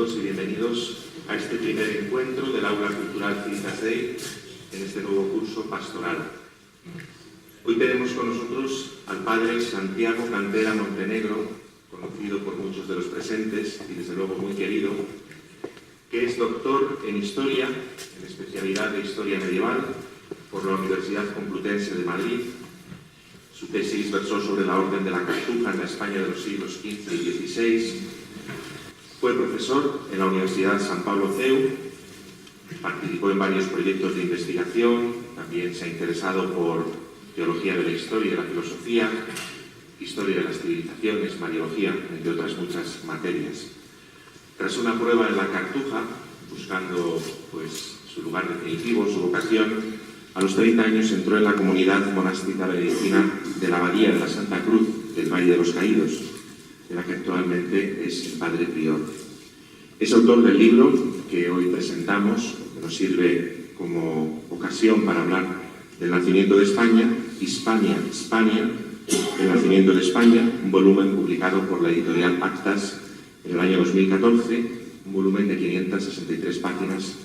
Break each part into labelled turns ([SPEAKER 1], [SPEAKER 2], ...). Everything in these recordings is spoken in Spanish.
[SPEAKER 1] todos y bienvenidos a este primer encuentro del Aula Cultural Civitas Dei en este nuevo curso pastoral. Hoy tenemos con nosotros al Padre Santiago Cantera Montenegro, conocido por muchos de los presentes y desde luego muy querido, que es doctor en Historia, en especialidad de Historia Medieval, por la Universidad Complutense de Madrid. Su tesis versó sobre la Orden de la Cartuja en la España de los siglos XV y XVI. Fue profesor en la Universidad San Pablo CEU, participó en varios proyectos de investigación, también se ha interesado por teología de la historia y de la filosofía, historia de las civilizaciones, mariología, entre otras muchas materias. Tras una prueba en la Cartuja, buscando su lugar definitivo, su vocación, a los 30 años entró en la comunidad monástica benedictina de la Abadía de la Santa Cruz del Valle de los Caídos, de la que actualmente es el padre prior. Es autor del libro que hoy presentamos, que nos sirve como ocasión para hablar del nacimiento de España, Hispania, el nacimiento de España, un volumen publicado por la editorial Actas en el año 2014, un volumen de 563 páginas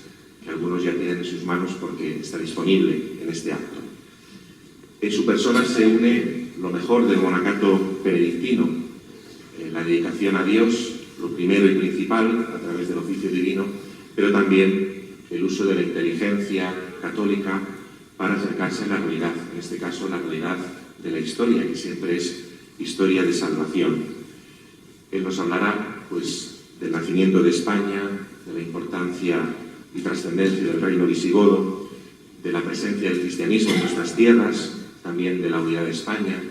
[SPEAKER 1] que algunos ya tienen en sus manos porque está disponible en este acto. En su persona se une lo mejor del monacato benedictino, la dedicación a Dios, lo primero y principal a través del oficio divino, pero también el uso de la inteligencia católica para acercarse a la realidad, en este caso la realidad de la historia, que siempre es historia de salvación. Él nos hablará del nacimiento de España, de la importancia y trascendencia del reino visigodo, de la presencia del cristianismo en nuestras tierras, también de la unidad de España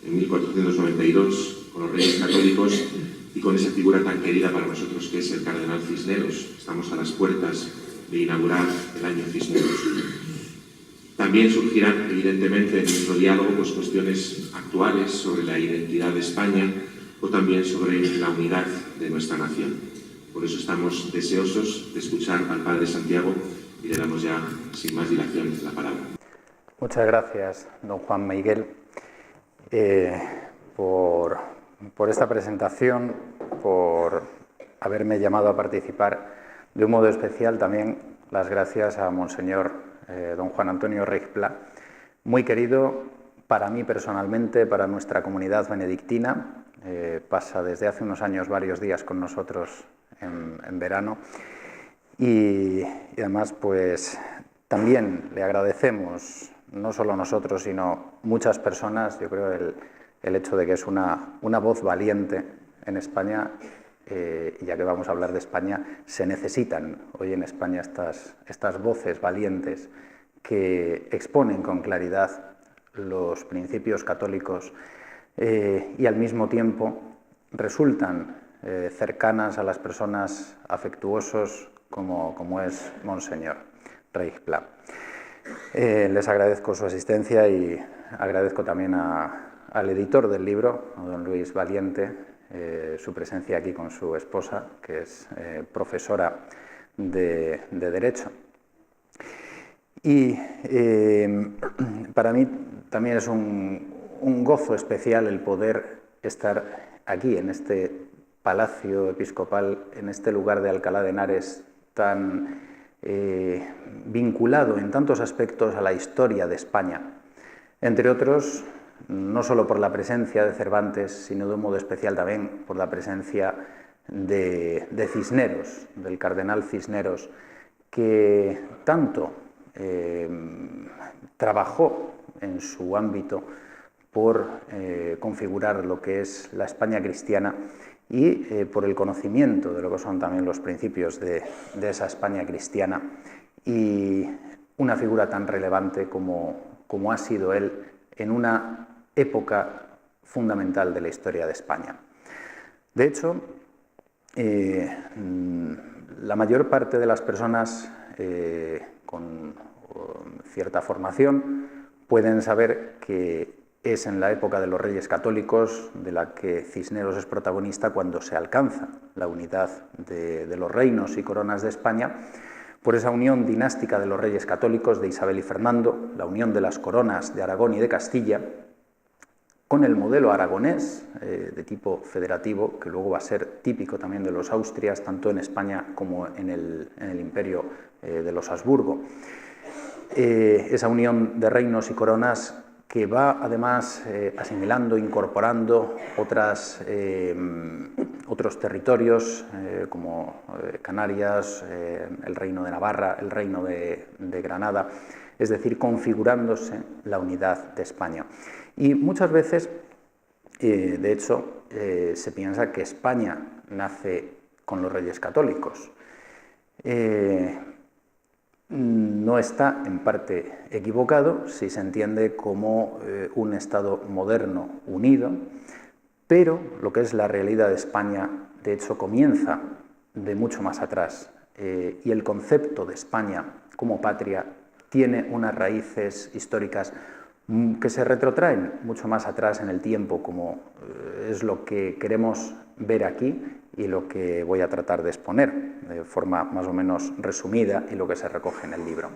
[SPEAKER 1] en 1492 con los reyes católicos y con esa figura tan querida para nosotros que es el cardenal Cisneros. Estamos a las puertas de inaugurar el año Cisneros. También surgirán evidentemente en nuestro diálogo cuestiones actuales sobre la identidad de España o también sobre la unidad de nuestra nación. Por eso estamos deseosos de escuchar al Padre Santiago y le damos ya, sin más dilación, la palabra.
[SPEAKER 2] Muchas gracias, don Juan Miguel, por esta presentación, por haberme llamado a participar. De un modo especial también las gracias a Monseñor don Juan Antonio Reig Pla, muy querido para mí personalmente, para nuestra comunidad benedictina. Pasa desde hace unos años varios días con nosotros en verano y además también le agradecemos, no solo nosotros sino muchas personas, yo creo el hecho de que es una voz valiente en España, y ya que vamos a hablar de España, se necesitan hoy en España estas voces valientes que exponen con claridad los principios católicos y al mismo tiempo resultan cercanas a las personas afectuosos como es Monseñor Reig Pla. Les agradezco su asistencia y agradezco también al editor del libro, a don Luis Valiente, su presencia aquí con su esposa, que es profesora de Derecho. Y para mí también es un gozo especial el poder estar aquí, en este Palacio Episcopal, en este lugar de Alcalá de Henares, tan vinculado en tantos aspectos a la historia de España. Entre otros, no solo por la presencia de Cervantes, sino de un modo especial también por la presencia de Cisneros, del cardenal Cisneros, que tanto trabajó en su ámbito por configurar lo que es la España cristiana y por el conocimiento de lo que son también los principios de esa España cristiana, y una figura tan relevante como ha sido él en una época fundamental de la historia de España. De hecho, la mayor parte de las personas con cierta formación pueden saber que es en la época de los Reyes Católicos de la que Cisneros es protagonista cuando se alcanza la unidad de los reinos y coronas de España por esa unión dinástica de los Reyes Católicos de Isabel y Fernando, la unión de las coronas de Aragón y de Castilla, con el modelo aragonés de tipo federativo, que luego va a ser típico también de los Austrias, tanto en España como en el imperio de los Habsburgo. Esa unión de reinos y coronas que va además asimilando, incorporando otros territorios como Canarias, el Reino de Navarra, el Reino de Granada, es decir, configurándose la unidad de España. Y muchas veces, de hecho, se piensa que España nace con los Reyes Católicos. No está en parte equivocado si se entiende como un Estado moderno unido, pero lo que es la realidad de España, de hecho, comienza de mucho más atrás, y el concepto de España como patria tiene unas raíces históricas que se retrotraen mucho más atrás en el tiempo, como es lo que queremos ver aquí y lo que voy a tratar de exponer de forma más o menos resumida y lo que se recoge en el libro.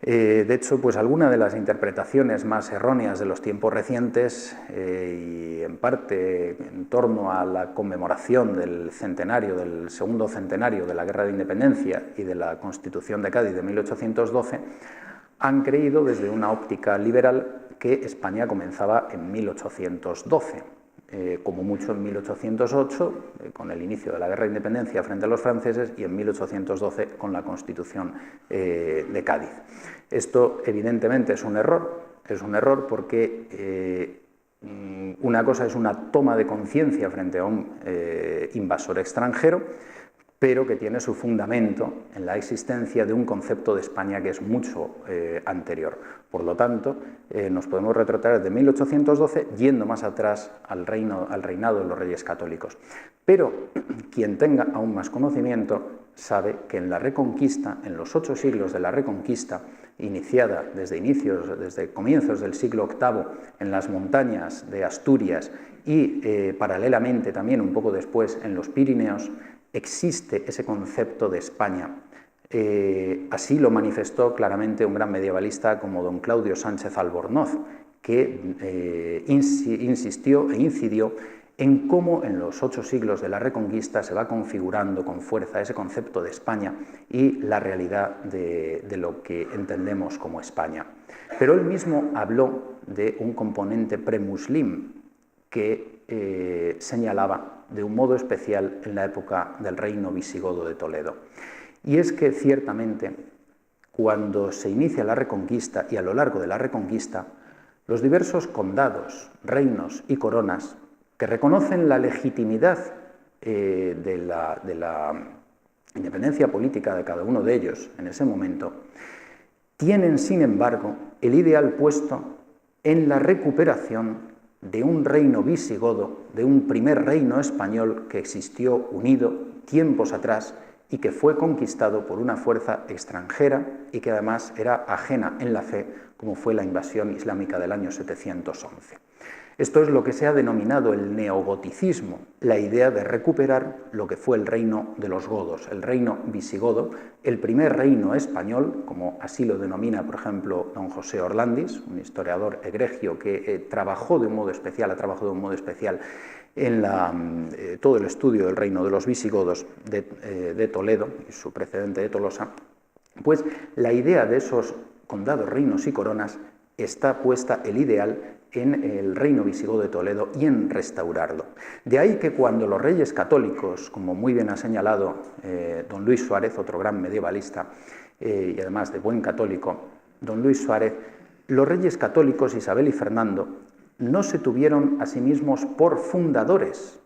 [SPEAKER 2] De hecho, pues alguna de las interpretaciones más erróneas de los tiempos recientes y en parte en torno a la conmemoración del segundo centenario de la Guerra de Independencia y de la Constitución de Cádiz de 1812, han creído desde una óptica liberal que España comenzaba en 1812, como mucho en 1808, con el inicio de la Guerra de Independencia frente a los franceses, y en 1812 con la Constitución de Cádiz. Esto evidentemente es un error porque una cosa es una toma de conciencia frente a un invasor extranjero, pero que tiene su fundamento en la existencia de un concepto de España que es mucho anterior. Por lo tanto, nos podemos retrotraer de 1812 yendo más atrás al reinado de los Reyes Católicos. Pero quien tenga aún más conocimiento sabe que en la Reconquista, en los 8 siglos de la Reconquista, iniciada desde comienzos del siglo VIII en las montañas de Asturias y paralelamente también un poco después en los Pirineos, existe ese concepto de España. Así lo manifestó claramente un gran medievalista como don Claudio Sánchez Albornoz, que insistió e incidió en cómo en los 8 siglos de la Reconquista se va configurando con fuerza ese concepto de España y la realidad de lo que entendemos como España. Pero él mismo habló de un componente premuslim que señalaba de un modo especial en la época del reino visigodo de Toledo. Y es que ciertamente cuando se inicia la Reconquista y a lo largo de la Reconquista, los diversos condados, reinos y coronas que reconocen la legitimidad de la independencia política de cada uno de ellos en ese momento, tienen sin embargo el ideal puesto en la recuperación de un reino visigodo, de un primer reino español que existió unido tiempos atrás y que fue conquistado por una fuerza extranjera y que además era ajena en la fe, como fue la invasión islámica del año 711. Esto es lo que se ha denominado el neogoticismo, la idea de recuperar lo que fue el reino de los godos, el reino visigodo, el primer reino español, como así lo denomina, por ejemplo, don José Orlandis, un historiador egregio que ha trabajado de un modo especial en todo el estudio del reino de los visigodos de Toledo y su precedente de Tolosa. Pues la idea de esos condados, reinos y coronas está puesta el ideal en el reino visigodo de Toledo y en restaurarlo. De ahí que cuando los reyes católicos, como muy bien ha señalado don Luis Suárez, otro gran medievalista y además de buen católico, don Luis Suárez, los reyes católicos Isabel y Fernando no se tuvieron a sí mismos por fundadores,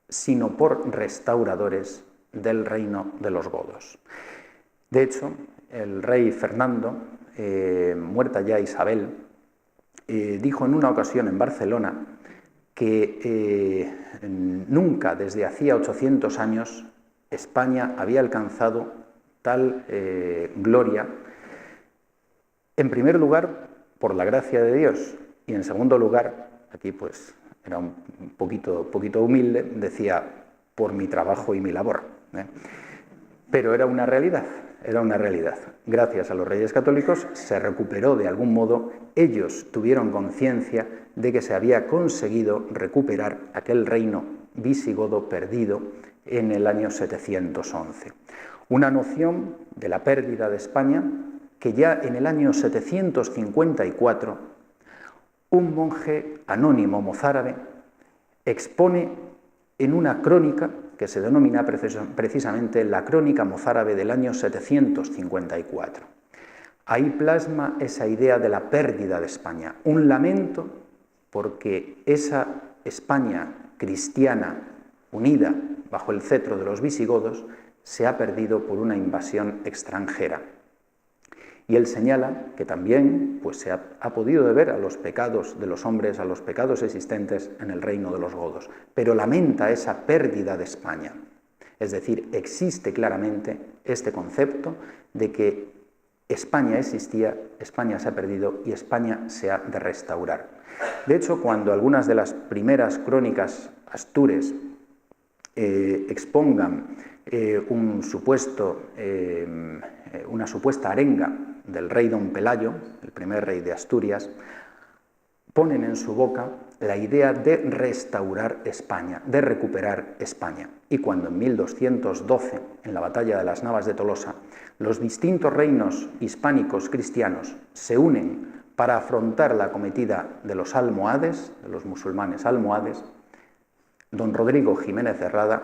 [SPEAKER 2] sino por restauradores del reino de los godos. De hecho, el rey Fernando, muerta ya Isabel, dijo en una ocasión en Barcelona que nunca desde hacía 800 años España había alcanzado tal gloria, en primer lugar por la gracia de Dios y en segundo lugar, aquí pues era un poquito humilde, decía por mi trabajo y mi labor, pero era una realidad. era una realidad. Gracias a los Reyes Católicos se recuperó de algún modo, ellos tuvieron conciencia de que se había conseguido recuperar aquel reino visigodo perdido en el año 711. Una noción de la pérdida de España que ya en el año 754 un monje anónimo mozárabe expone en una crónica que se denomina precisamente la Crónica Mozárabe del año 754. Ahí plasma esa idea de la pérdida de España, un lamento porque esa España cristiana unida bajo el cetro de los visigodos se ha perdido por una invasión extranjera. Y él señala que también pues, se ha podido deber a los pecados de los hombres, a los pecados existentes en el reino de los godos, pero lamenta esa pérdida de España. Es decir, existe claramente este concepto de que España existía, España se ha perdido y España se ha de restaurar. De hecho, cuando algunas de las primeras crónicas astures expongan una supuesta arenga del rey don Pelayo, el primer rey de Asturias, ponen en su boca la idea de restaurar España, de recuperar España. Y cuando en 1212, en la batalla de las Navas de Tolosa, los distintos reinos hispánicos cristianos se unen para afrontar la acometida de los almohades, de los musulmanes almohades, don Rodrigo Jiménez de Rada,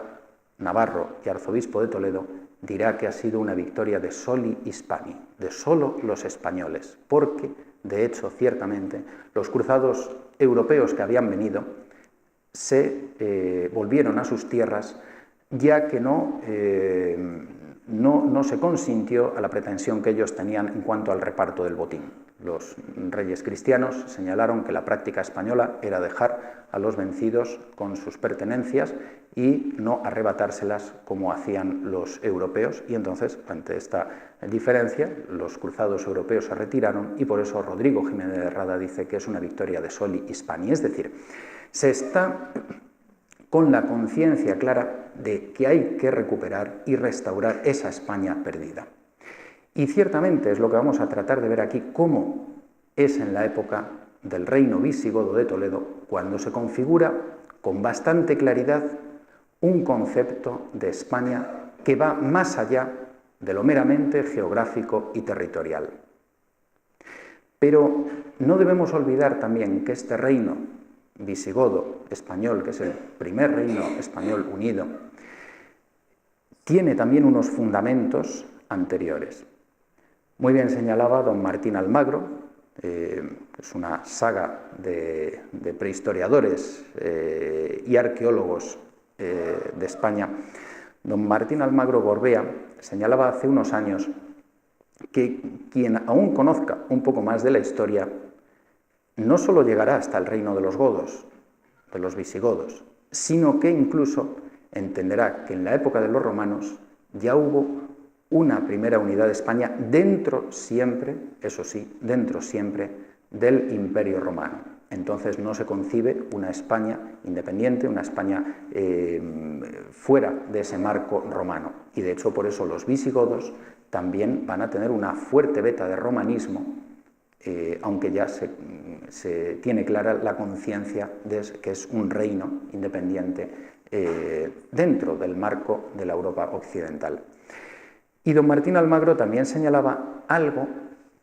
[SPEAKER 2] navarro y arzobispo de Toledo, dirá que ha sido una victoria de soli hispani, de solo los españoles, porque, de hecho, ciertamente, los cruzados europeos que habían venido se volvieron a sus tierras, ya que no se consintió a la pretensión que ellos tenían en cuanto al reparto del botín. Los reyes cristianos señalaron que la práctica española era dejar a los vencidos con sus pertenencias y no arrebatárselas como hacían los europeos, y entonces, ante esta diferencia, los cruzados europeos se retiraron y por eso Rodrigo Jiménez de Rada dice que es una victoria de soli hispani, es decir, se está con la conciencia clara de que hay que recuperar y restaurar esa España perdida. Y ciertamente es lo que vamos a tratar de ver aquí, cómo es en la época del reino visigodo de Toledo, cuando se configura con bastante claridad un concepto de España que va más allá de lo meramente geográfico y territorial. Pero no debemos olvidar también que este reino visigodo español, que es el primer reino español unido, tiene también unos fundamentos anteriores. Muy bien señalaba don Martín Almagro, es una saga de prehistoriadores y arqueólogos de España. Don Martín Almagro Gorbea señalaba hace unos años que quien aún conozca un poco más de la historia no solo llegará hasta el reino de los godos, de los visigodos, sino que incluso entenderá que en la época de los romanos ya hubo una primera unidad de España dentro siempre, eso sí, dentro siempre del Imperio Romano. Entonces no se concibe una España independiente, una España fuera de ese marco romano. Y de hecho por eso los visigodos también van a tener una fuerte veta de romanismo, aunque ya se tiene clara la conciencia de que es un reino independiente dentro del marco de la Europa occidental. Y don Martín Almagro también señalaba algo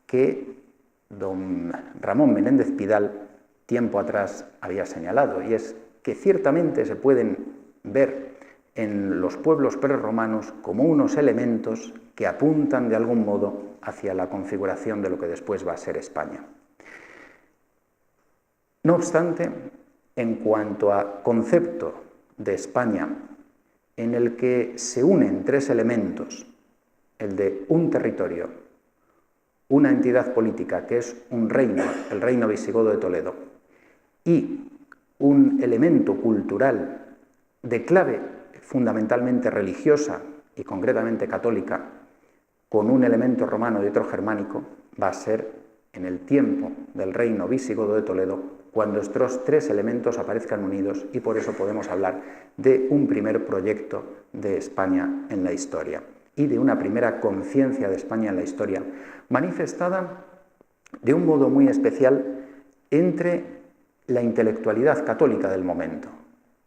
[SPEAKER 2] que don Ramón Menéndez Pidal tiempo atrás había señalado, y es que ciertamente se pueden ver en los pueblos prerromanos como unos elementos que apuntan de algún modo hacia la configuración de lo que después va a ser España. No obstante, en cuanto a concepto de España, en el que se unen tres elementos, el de un territorio, una entidad política que es un reino, el reino visigodo de Toledo, y un elemento cultural de clave fundamentalmente religiosa y concretamente católica, con un elemento romano y otro germánico, va a ser en el tiempo del reino visigodo de Toledo cuando estos tres elementos aparezcan unidos, y por eso podemos hablar de un primer proyecto de España en la historia. y de una primera conciencia de España en la historia, manifestada de un modo muy especial entre la intelectualidad católica del momento,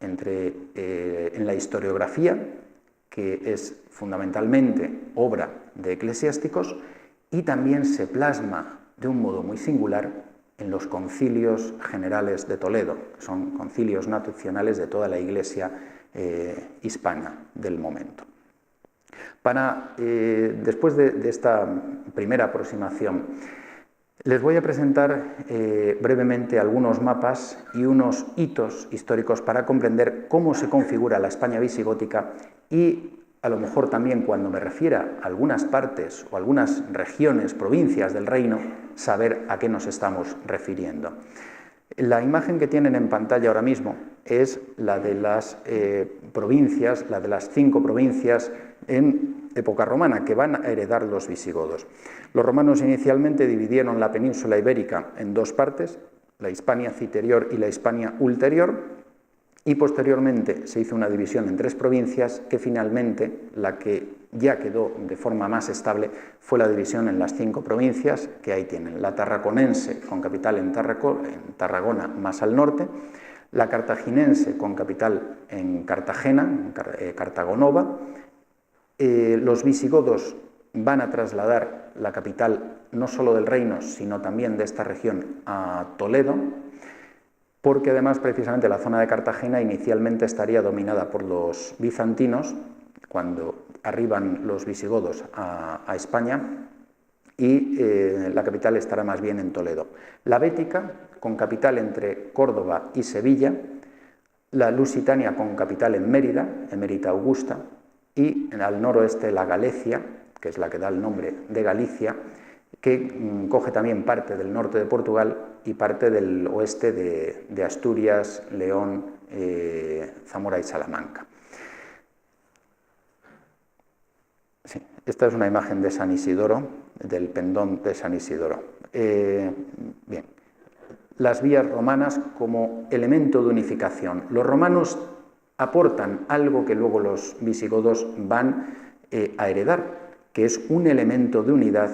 [SPEAKER 2] en la historiografía, que es fundamentalmente obra de eclesiásticos, y también se plasma de un modo muy singular en los concilios generales de Toledo, que son concilios nacionales de toda la Iglesia hispana del momento. Después de esta primera aproximación, les voy a presentar brevemente algunos mapas y unos hitos históricos para comprender cómo se configura la España visigótica y, a lo mejor también cuando me refiera a algunas partes o algunas regiones, provincias del reino, saber a qué nos estamos refiriendo. La imagen que tienen en pantalla ahora mismo es la de las provincias, la de las 5 provincias en época romana que van a heredar los visigodos. Los romanos inicialmente dividieron la península ibérica en 2 partes, la Hispania citerior y la Hispania ulterior, y posteriormente se hizo una división en 3 provincias que finalmente, la que ya quedó de forma más estable, fue la división en las 5 provincias que ahí tienen: la tarraconense con capital en Tarragona más al norte, la cartaginense con capital en Cartagena, en Cartagonova. Los visigodos van a trasladar la capital no solo del reino, sino también de esta región a Toledo, porque además precisamente la zona de Cartagena inicialmente estaría dominada por los bizantinos cuando arriban los visigodos a España, y la capital estará más bien en Toledo. La Bética, con capital entre Córdoba y Sevilla, la Lusitania con capital en Mérida, Emérita Augusta, y al noroeste la Galicia, que es la que da el nombre de Galicia, que coge también parte del norte de Portugal y parte del oeste de Asturias, León, Zamora y Salamanca. Sí, esta es una imagen de San Isidoro, del pendón de San Isidoro. Bien, las vías romanas como elemento de unificación. Los romanos aportan algo que luego los visigodos van a heredar, que es un elemento de unidad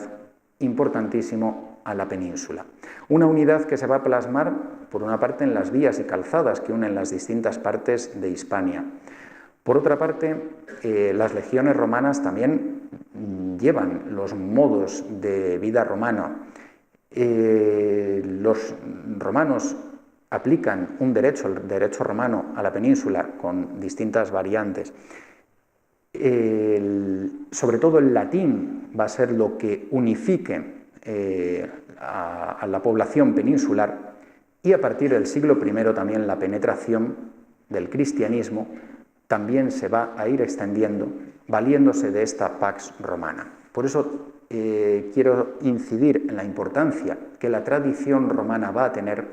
[SPEAKER 2] importantísimo a la península. Una unidad que se va a plasmar, por una parte, en las vías y calzadas que unen las distintas partes de Hispania. Por otra parte, las legiones romanas también llevan los modos de vida romana. Los romanos aplican un derecho, el derecho romano, a la península con distintas variantes. Sobre todo el latín va a ser lo que unifique a la población peninsular, y a partir del siglo I también la penetración del cristianismo también se va a ir extendiendo valiéndose de esta Pax Romana. Por eso quiero incidir en la importancia que la tradición romana va a tener,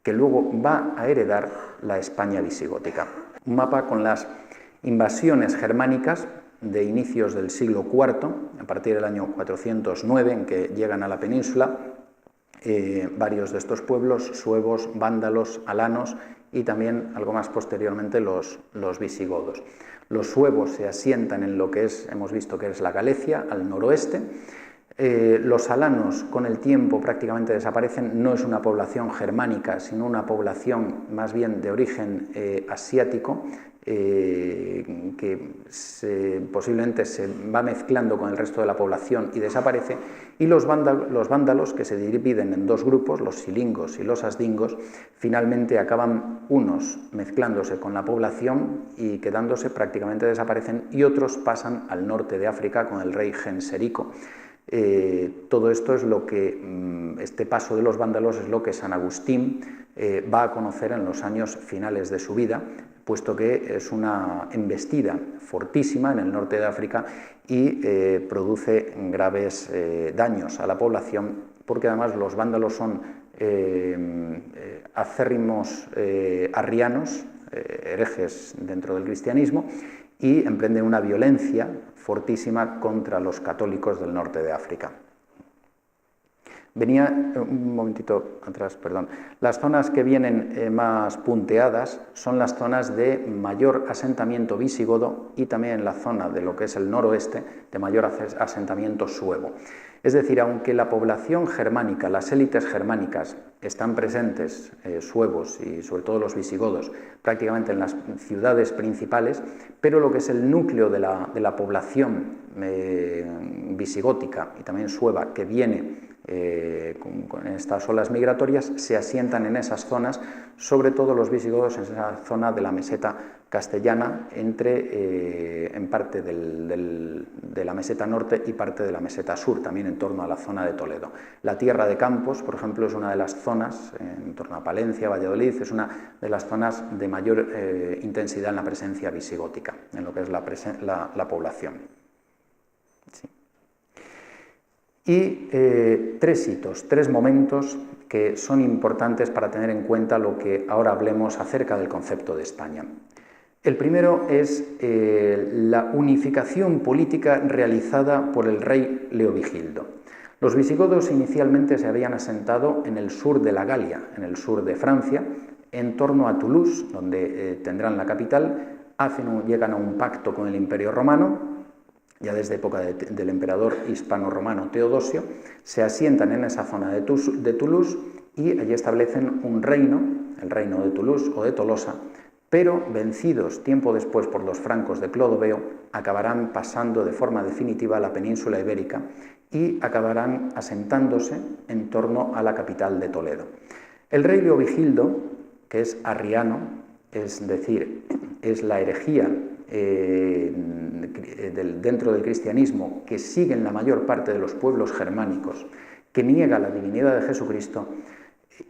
[SPEAKER 2] que luego va a heredar la España visigótica. Un mapa con las invasiones germánicas de inicios del siglo IV, a partir del año 409, en que llegan a la península varios de estos pueblos, suevos, vándalos, alanos y también algo más posteriormente los visigodos. Los suevos se asientan en lo que hemos visto que es la Galicia, al noroeste. Los alanos con el tiempo prácticamente desaparecen. No es una población germánica, sino una población más bien de origen asiático, que posiblemente se va mezclando con el resto de la población y desaparece. Y los vándalos, que se dividen en 2 grupos, los silingos y los asdingos, finalmente acaban unos mezclándose con la población y quedándose, prácticamente desaparecen, y otros pasan al norte de África con el rey Genserico. Todo esto es lo que, este paso de los vándalos es lo que San Agustín va a conocer en los años finales de su vida, puesto que es una embestida fortísima en el norte de África y produce graves daños a la población, porque además los vándalos son acérrimos arrianos, herejes dentro del cristianismo, y emprenden una violencia fortísima contra los católicos del norte de África. Venía, un momentito atrás, perdón. Las zonas que vienen más punteadas son las zonas de mayor asentamiento visigodo y también la zona de lo que es el noroeste de mayor asentamiento suevo. Es decir, aunque la población germánica, las élites germánicas, están presentes, suevos y sobre todo los visigodos, prácticamente en las ciudades principales, pero lo que es el núcleo de la población visigótica y también sueva que viene con estas olas migratorias, se asientan en esas zonas, sobre todo los visigodos en esa zona de la meseta castellana, en parte de la meseta norte y parte de la meseta sur, también en torno a la zona de Toledo. La tierra de Campos, por ejemplo, es una de las zonas, en torno a Palencia, Valladolid, es una de las zonas de mayor intensidad en la presencia visigótica, en lo que es la población. Sí. Y tres hitos, tres momentos que son importantes para tener en cuenta lo que ahora hablemos acerca del concepto de España. El primero es la unificación política realizada por el rey Leovigildo. Los visigodos inicialmente se habían asentado en el sur de la Galia, en el sur de Francia, en torno a Toulouse, donde tendrán la capital, llegan a un pacto con el Imperio Romano. Ya desde época del emperador hispano-romano Teodosio, se asientan en esa zona de Toulouse y allí establecen un reino, el reino de Toulouse o de Tolosa, pero vencidos tiempo después por los francos de Clodoveo, acabarán pasando de forma definitiva a la península ibérica y acabarán asentándose en torno a la capital de Toledo. El rey Leovigildo, que es arriano, es decir, es la herejía dentro del cristianismo que siguen la mayor parte de los pueblos germánicos, que niega la divinidad de Jesucristo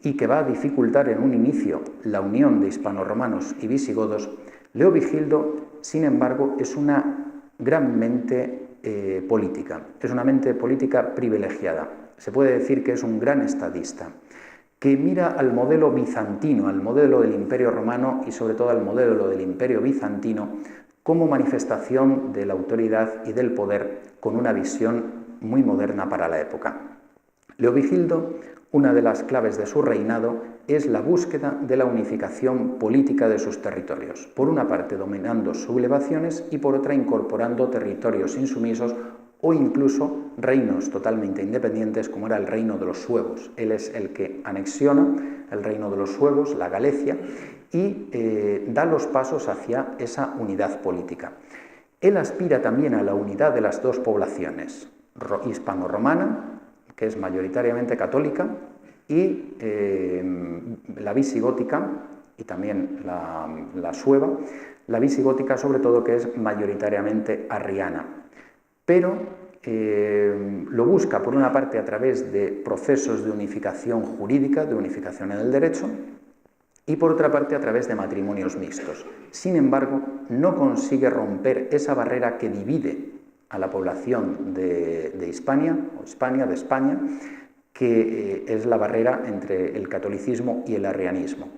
[SPEAKER 2] y que va a dificultar en un inicio la unión de hispanorromanos y visigodos, Leovigildo, sin embargo, es una gran mente política, es una mente política privilegiada. Se puede decir que es un gran estadista, que mira al modelo bizantino, al modelo del Imperio Romano y sobre todo al modelo del Imperio Bizantino como manifestación de la autoridad y del poder con una visión muy moderna para la época. Leovigildo, una de las claves de su reinado es la búsqueda de la unificación política de sus territorios, por una parte dominando sublevaciones y por otra incorporando territorios insumisos o incluso reinos totalmente independientes como era el reino de los suevos. Él es el que anexiona el reino de los suevos, la Galicia, y da los pasos hacia esa unidad política. Él aspira también a la unidad de las dos poblaciones, hispano-romana, que es mayoritariamente católica, y la visigótica, y también la sueva, la visigótica sobre todo que es mayoritariamente arriana. Pero lo busca por una parte a través de procesos de unificación jurídica, de unificación en el derecho, y por otra parte a través de matrimonios mixtos. Sin embargo, no consigue romper esa barrera que divide a la población de Hispania, o Hispania, de España, que es la barrera entre el catolicismo y el arrianismo.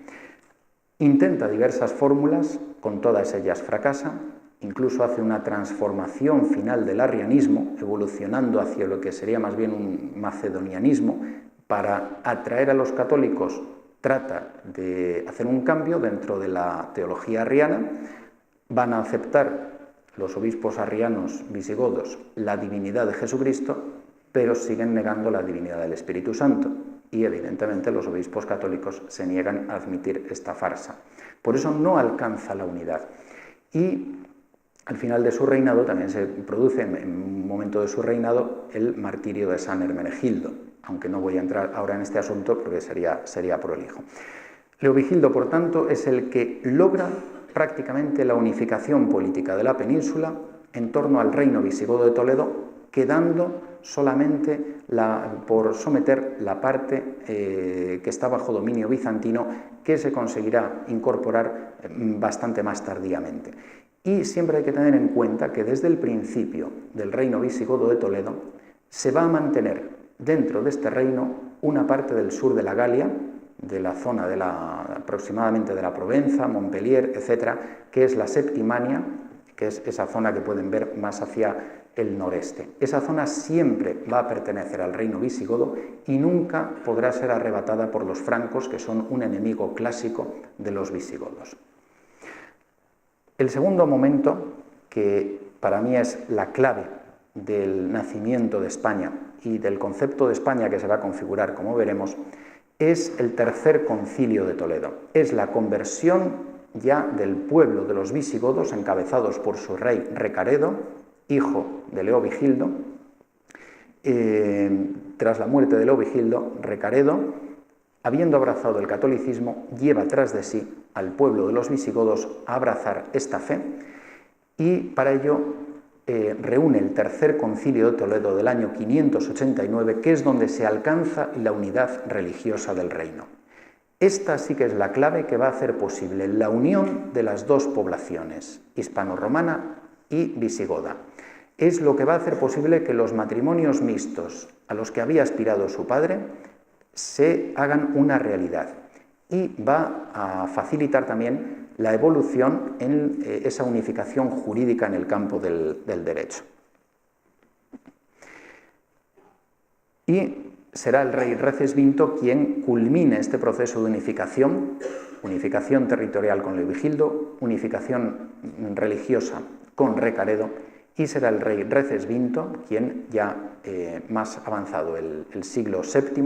[SPEAKER 2] Intenta diversas fórmulas, con todas ellas fracasa, incluso hace una transformación final del arrianismo, evolucionando hacia lo que sería más bien un macedonianismo, para atraer a los católicos. Trata de hacer un cambio dentro de la teología arriana, van a aceptar los obispos arrianos visigodos la divinidad de Jesucristo, pero siguen negando la divinidad del Espíritu Santo y evidentemente los obispos católicos se niegan a admitir esta farsa. Por eso no alcanza la unidad. Y al final de su reinado también se produce, en un momento de su reinado, el martirio de San Hermenegildo, aunque no voy a entrar ahora en este asunto porque sería prolijo. Leovigildo, por tanto, es el que logra prácticamente la unificación política de la península en torno al reino visigodo de Toledo, quedando solamente por someter la parte que está bajo dominio bizantino, que se conseguirá incorporar bastante más tardíamente. Y siempre hay que tener en cuenta que desde el principio del reino visigodo de Toledo se va a mantener dentro de este reino una parte del sur de la Galia, de la zona aproximadamente de la Provenza, Montpellier, etcétera, que es la Septimania, que es esa zona que pueden ver más hacia el noreste. Esa zona siempre va a pertenecer al reino visigodo y nunca podrá ser arrebatada por los francos, que son un enemigo clásico de los visigodos. El segundo momento, que para mí es la clave del nacimiento de España y del concepto de España que se va a configurar, como veremos, es el Tercer Concilio de Toledo. Es la conversión ya del pueblo de los visigodos, encabezados por su rey Recaredo, hijo de Leovigildo. Tras la muerte de Leovigildo, Recaredo, habiendo abrazado el catolicismo, lleva tras de sí al pueblo de los visigodos a abrazar esta fe, y para ello reúne el Tercer Concilio de Toledo del año 589, que es donde se alcanza la unidad religiosa del reino. Esta sí que es la clave que va a hacer posible la unión de las dos poblaciones, hispano-romana y visigoda. Es lo que va a hacer posible que los matrimonios mixtos a los que había aspirado su padre se hagan una realidad, y va a facilitar también la evolución en esa unificación jurídica en el campo del derecho. Y será el rey Recesvinto quien culmine este proceso de unificación territorial con Leovigildo, unificación religiosa con Recaredo, y será el rey Recesvinto quien, ya más avanzado el siglo VII,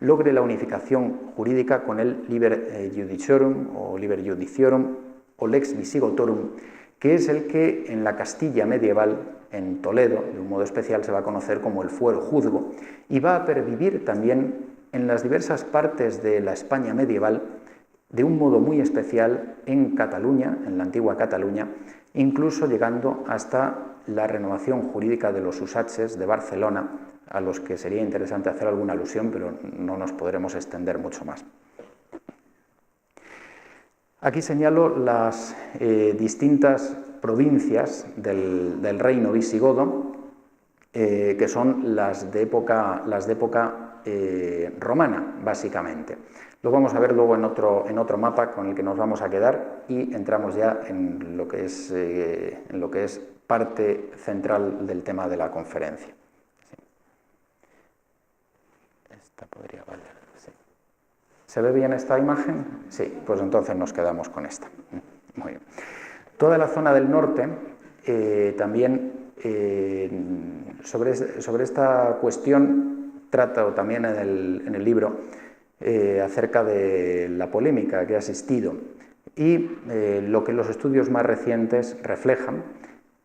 [SPEAKER 2] logre la unificación jurídica con el Liber Judiciorum o Liber Judiciorum o Lex Visigotorum, que es el que en la Castilla medieval, en Toledo, de un modo especial, se va a conocer como el fuero juzgo, y va a pervivir también en las diversas partes de la España medieval, de un modo muy especial en Cataluña, en la antigua Cataluña, incluso llegando hasta la renovación jurídica de los usatges de Barcelona, a los que sería interesante hacer alguna alusión, pero no nos podremos extender mucho más. Aquí señalo las distintas provincias del reino visigodo, que son las de época romana, básicamente. Lo vamos a ver luego en otro mapa con el que nos vamos a quedar, y entramos ya en lo que es parte central del tema de la conferencia. Sí. Esta podría valer. Sí. ¿Se ve bien esta imagen? Sí, pues entonces nos quedamos con esta. Muy bien. Toda la zona del norte también sobre esta cuestión trato también en el libro acerca de la polémica que ha existido, y lo que los estudios más recientes reflejan,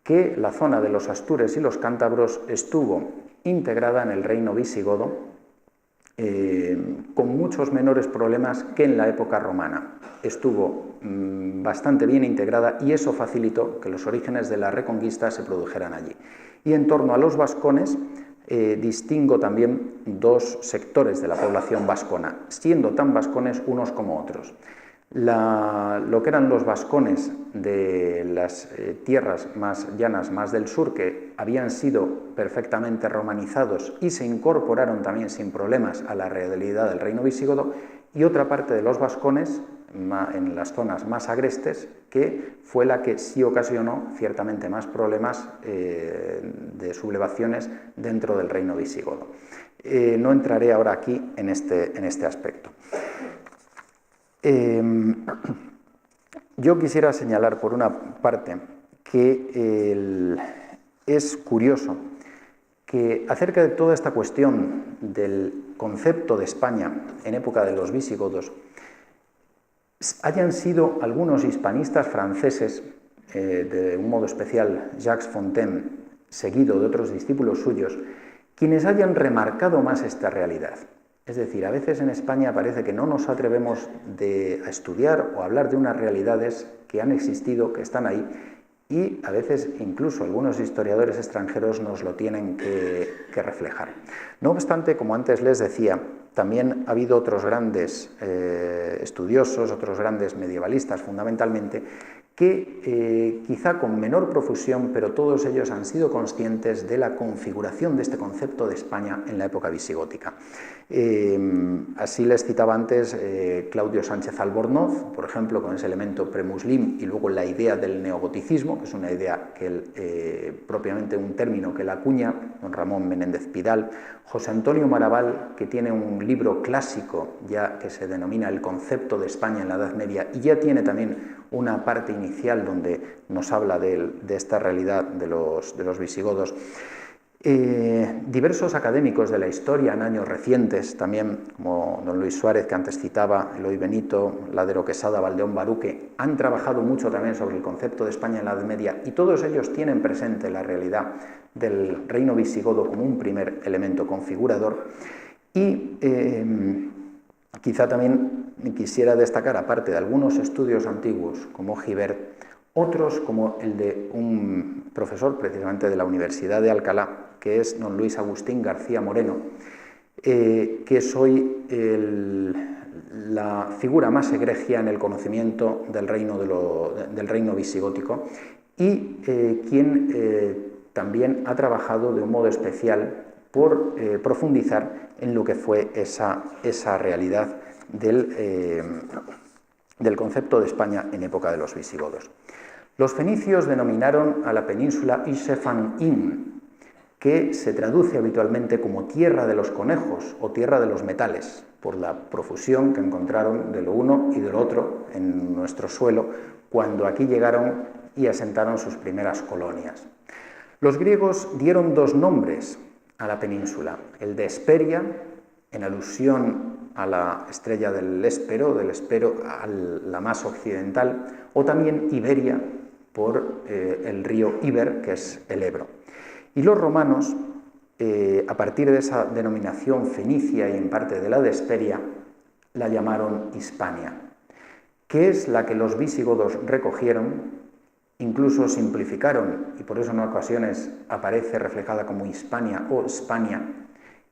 [SPEAKER 2] que la zona de los astures y los cántabros estuvo integrada en el reino visigodo con muchos menores problemas que en la época romana. Estuvo bastante bien integrada, y eso facilitó que los orígenes de la Reconquista se produjeran allí. Y en torno a los vascones distingo también dos sectores de la población vascona, siendo tan vascones unos como otros. Lo que eran los vascones de las tierras más llanas, más del sur, que habían sido perfectamente romanizados y se incorporaron también sin problemas a la realidad del reino visigodo, y otra parte de los vascones en las zonas más agrestes, que fue la que sí ocasionó ciertamente más problemas de sublevaciones dentro del reino visigodo. No entraré ahora aquí en este aspecto. Yo quisiera señalar, por una parte, que es curioso que acerca de toda esta cuestión del concepto de España en época de los visigodos hayan sido algunos hispanistas franceses, de un modo especial Jacques Fontaine, seguido de otros discípulos suyos, quienes hayan remarcado más esta realidad. Es decir, a veces en España parece que no nos atrevemos a estudiar o a hablar de unas realidades que han existido, que están ahí, y a veces incluso algunos historiadores extranjeros nos lo tienen que reflejar. No obstante, como antes les decía, también ha habido otros grandes estudiosos, otros grandes medievalistas fundamentalmente, que quizá con menor profusión, pero todos ellos han sido conscientes de la configuración de este concepto de España en la época visigótica. Así les citaba antes Claudio Sánchez Albornoz, por ejemplo, con ese elemento premuslim y luego la idea del neogoticismo, que es una idea que él, propiamente un término que la acuña, don Ramón Menéndez Pidal, José Antonio Maraval, que tiene un libro clásico ya que se denomina El concepto de España en la Edad Media y ya tiene también una parte inicial donde nos habla de esta realidad de los visigodos. Diversos académicos de la historia en años recientes, también como don Luis Suárez, que antes citaba, Eloy Benito, Ladero Quesada, Valdeón Baruque, han trabajado mucho también sobre el concepto de España en la Edad Media y todos ellos tienen presente la realidad del reino visigodo como un primer elemento configurador. Y quizá también quisiera destacar, aparte de algunos estudios antiguos como Gibert, otros como el de un profesor precisamente de la Universidad de Alcalá, que es don Luis Agustín García Moreno, que es hoy la figura más egregia en el conocimiento del reino visigótico y quien también ha trabajado de un modo especial por profundizar en lo que fue esa realidad del concepto de España en época de los visigodos. Los fenicios denominaron a la península Isefan-In, que se traduce habitualmente como tierra de los conejos o tierra de los metales, por la profusión que encontraron de lo uno y de lo otro en nuestro suelo cuando aquí llegaron y asentaron sus primeras colonias. Los griegos dieron dos nombres a la península, el de Hesperia, en alusión a la estrella del Héspero, a la más occidental, o también Iberia, por el río Iber, que es el Ebro. Y los romanos, a partir de esa denominación fenicia y en parte de la de Hesperia, la llamaron Hispania, que es la que los visigodos recogieron, incluso simplificaron, y por eso en ocasiones aparece reflejada como Hispania o Hispania,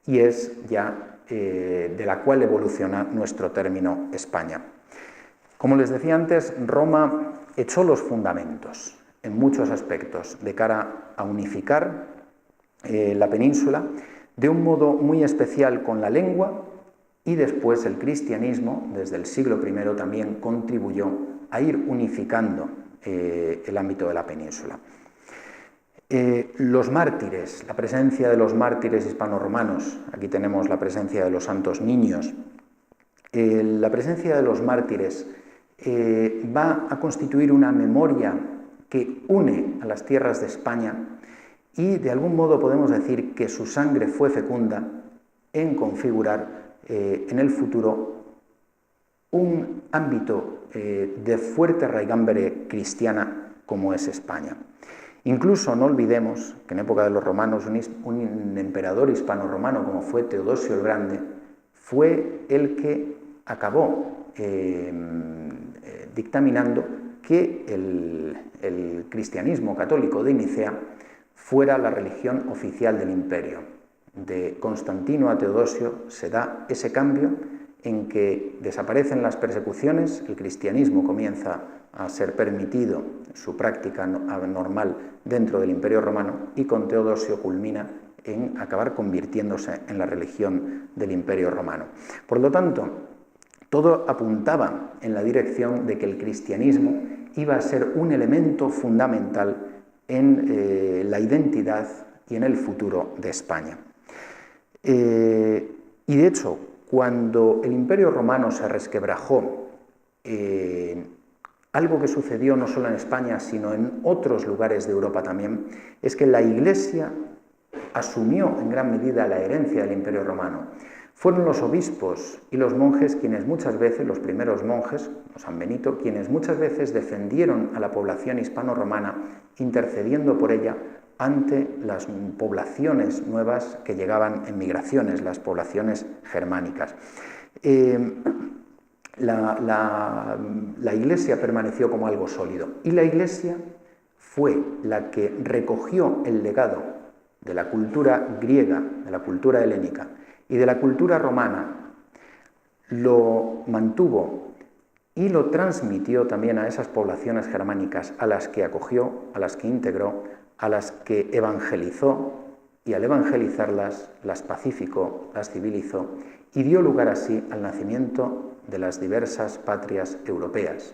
[SPEAKER 2] y es ya de la cual evoluciona nuestro término España. Como les decía antes, Roma echó los fundamentos en muchos aspectos de cara a unificar la península de un modo muy especial con la lengua, y después el cristianismo desde el siglo I también contribuyó a ir unificando el ámbito de la península. Los mártires, la presencia de los mártires hispano-romanos, aquí tenemos la presencia de los santos niños, la presencia de los mártires va a constituir una memoria que une a las tierras de España y de algún modo podemos decir que su sangre fue fecunda en configurar en el futuro un ámbito de fuerte raigambre cristiana como es España. Incluso no olvidemos que en época de los romanos un emperador hispano-romano como fue Teodosio el Grande fue el que acabó dictaminando que el cristianismo católico de Nicea fuera la religión oficial del imperio. De Constantino a Teodosio se da ese cambio en que desaparecen las persecuciones, el cristianismo comienza a ser permitido su práctica normal dentro del Imperio Romano, y con Teodosio culmina en acabar convirtiéndose en la religión del Imperio Romano. Por lo tanto, todo apuntaba en la dirección de que el cristianismo iba a ser un elemento fundamental en la identidad y en el futuro de España. Y de hecho, cuando el Imperio Romano se resquebrajó, algo que sucedió no solo en España, sino en otros lugares de Europa también, es que la Iglesia asumió en gran medida la herencia del Imperio Romano. Fueron los obispos y los monjes quienes muchas veces, los primeros monjes, San Benito, quienes muchas veces defendieron a la población hispano-romana, intercediendo por ella ante las poblaciones nuevas que llegaban en migraciones, las poblaciones germánicas. La Iglesia permaneció como algo sólido, y la Iglesia fue la que recogió el legado de la cultura griega, de la cultura helénica y de la cultura romana, lo mantuvo y lo transmitió también a esas poblaciones germánicas a las que acogió, a las que integró, a las que evangelizó, y al evangelizarlas las pacificó, las civilizó y dio lugar así al nacimiento de las diversas patrias europeas.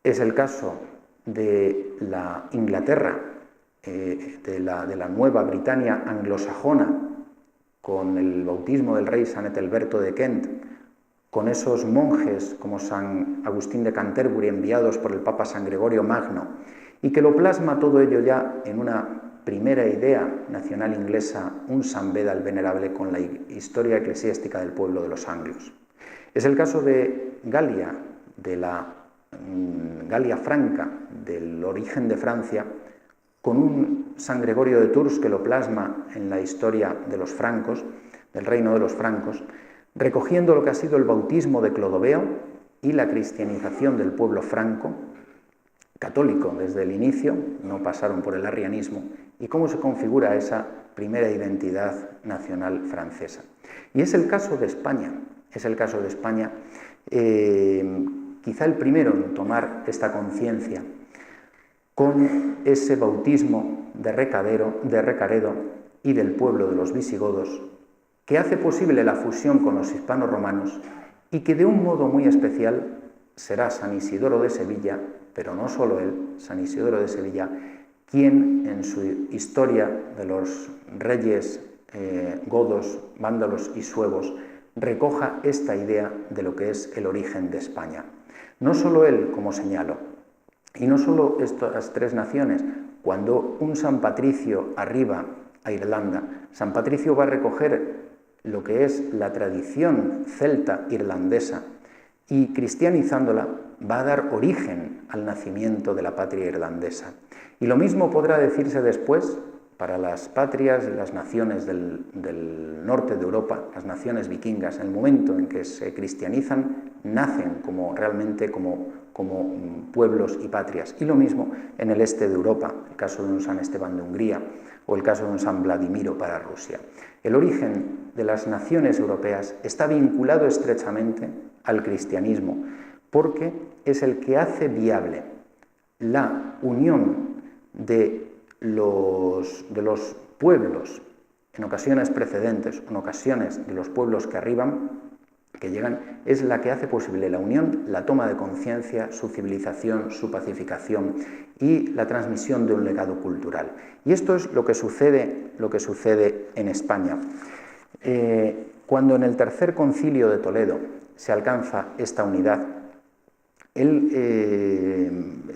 [SPEAKER 2] Es el caso de la Inglaterra, de la nueva Britania anglosajona, con el bautismo del rey San Ethelberto de Kent, con esos monjes como San Agustín de Canterbury enviados por el Papa San Gregorio Magno, y que lo plasma todo ello ya en una primera idea nacional inglesa, un San Beda el Venerable, con la historia eclesiástica del pueblo de los Anglios. Es el caso de Galia, de la Galia Franca, del origen de Francia, con un San Gregorio de Tours que lo plasma en la historia de los francos, del reino de los francos, recogiendo lo que ha sido el bautismo de Clodoveo y la cristianización del pueblo franco, católico desde el inicio, no pasaron por el arrianismo, y cómo se configura esa primera identidad nacional francesa. Y es el caso de España, quizá el primero en tomar esta conciencia, con ese bautismo de Recaredo y del pueblo de los visigodos, que hace posible la fusión con los hispanos-romanos y que de un modo muy especial será San Isidoro de Sevilla, pero no solo él, San Isidoro de Sevilla, quien en su historia de los reyes godos, vándalos y suevos recoja esta idea de lo que es el origen de España. No solo él, como señalo, y no solo estas tres naciones. Cuando un San Patricio arriba a Irlanda, San Patricio va a recoger lo que es la tradición celta irlandesa y cristianizándola va a dar origen al nacimiento de la patria irlandesa. Y lo mismo podrá decirse después para las patrias y las naciones del norte de Europa, las naciones vikingas. En el momento en que se cristianizan, nacen realmente como pueblos y patrias. Y lo mismo en el este de Europa, el caso de un San Esteban de Hungría o el caso de un San Vladimiro para Rusia. El origen de las naciones europeas está vinculado estrechamente al cristianismo, porque es el que hace viable la unión de los pueblos, en ocasiones precedentes, en ocasiones de los pueblos que arriban, que llegan, es la que hace posible la unión, la toma de conciencia, su civilización, su pacificación y la transmisión de un legado cultural. Y esto es lo que sucede en España. Cuando en el Tercer Concilio de Toledo se alcanza esta unidad,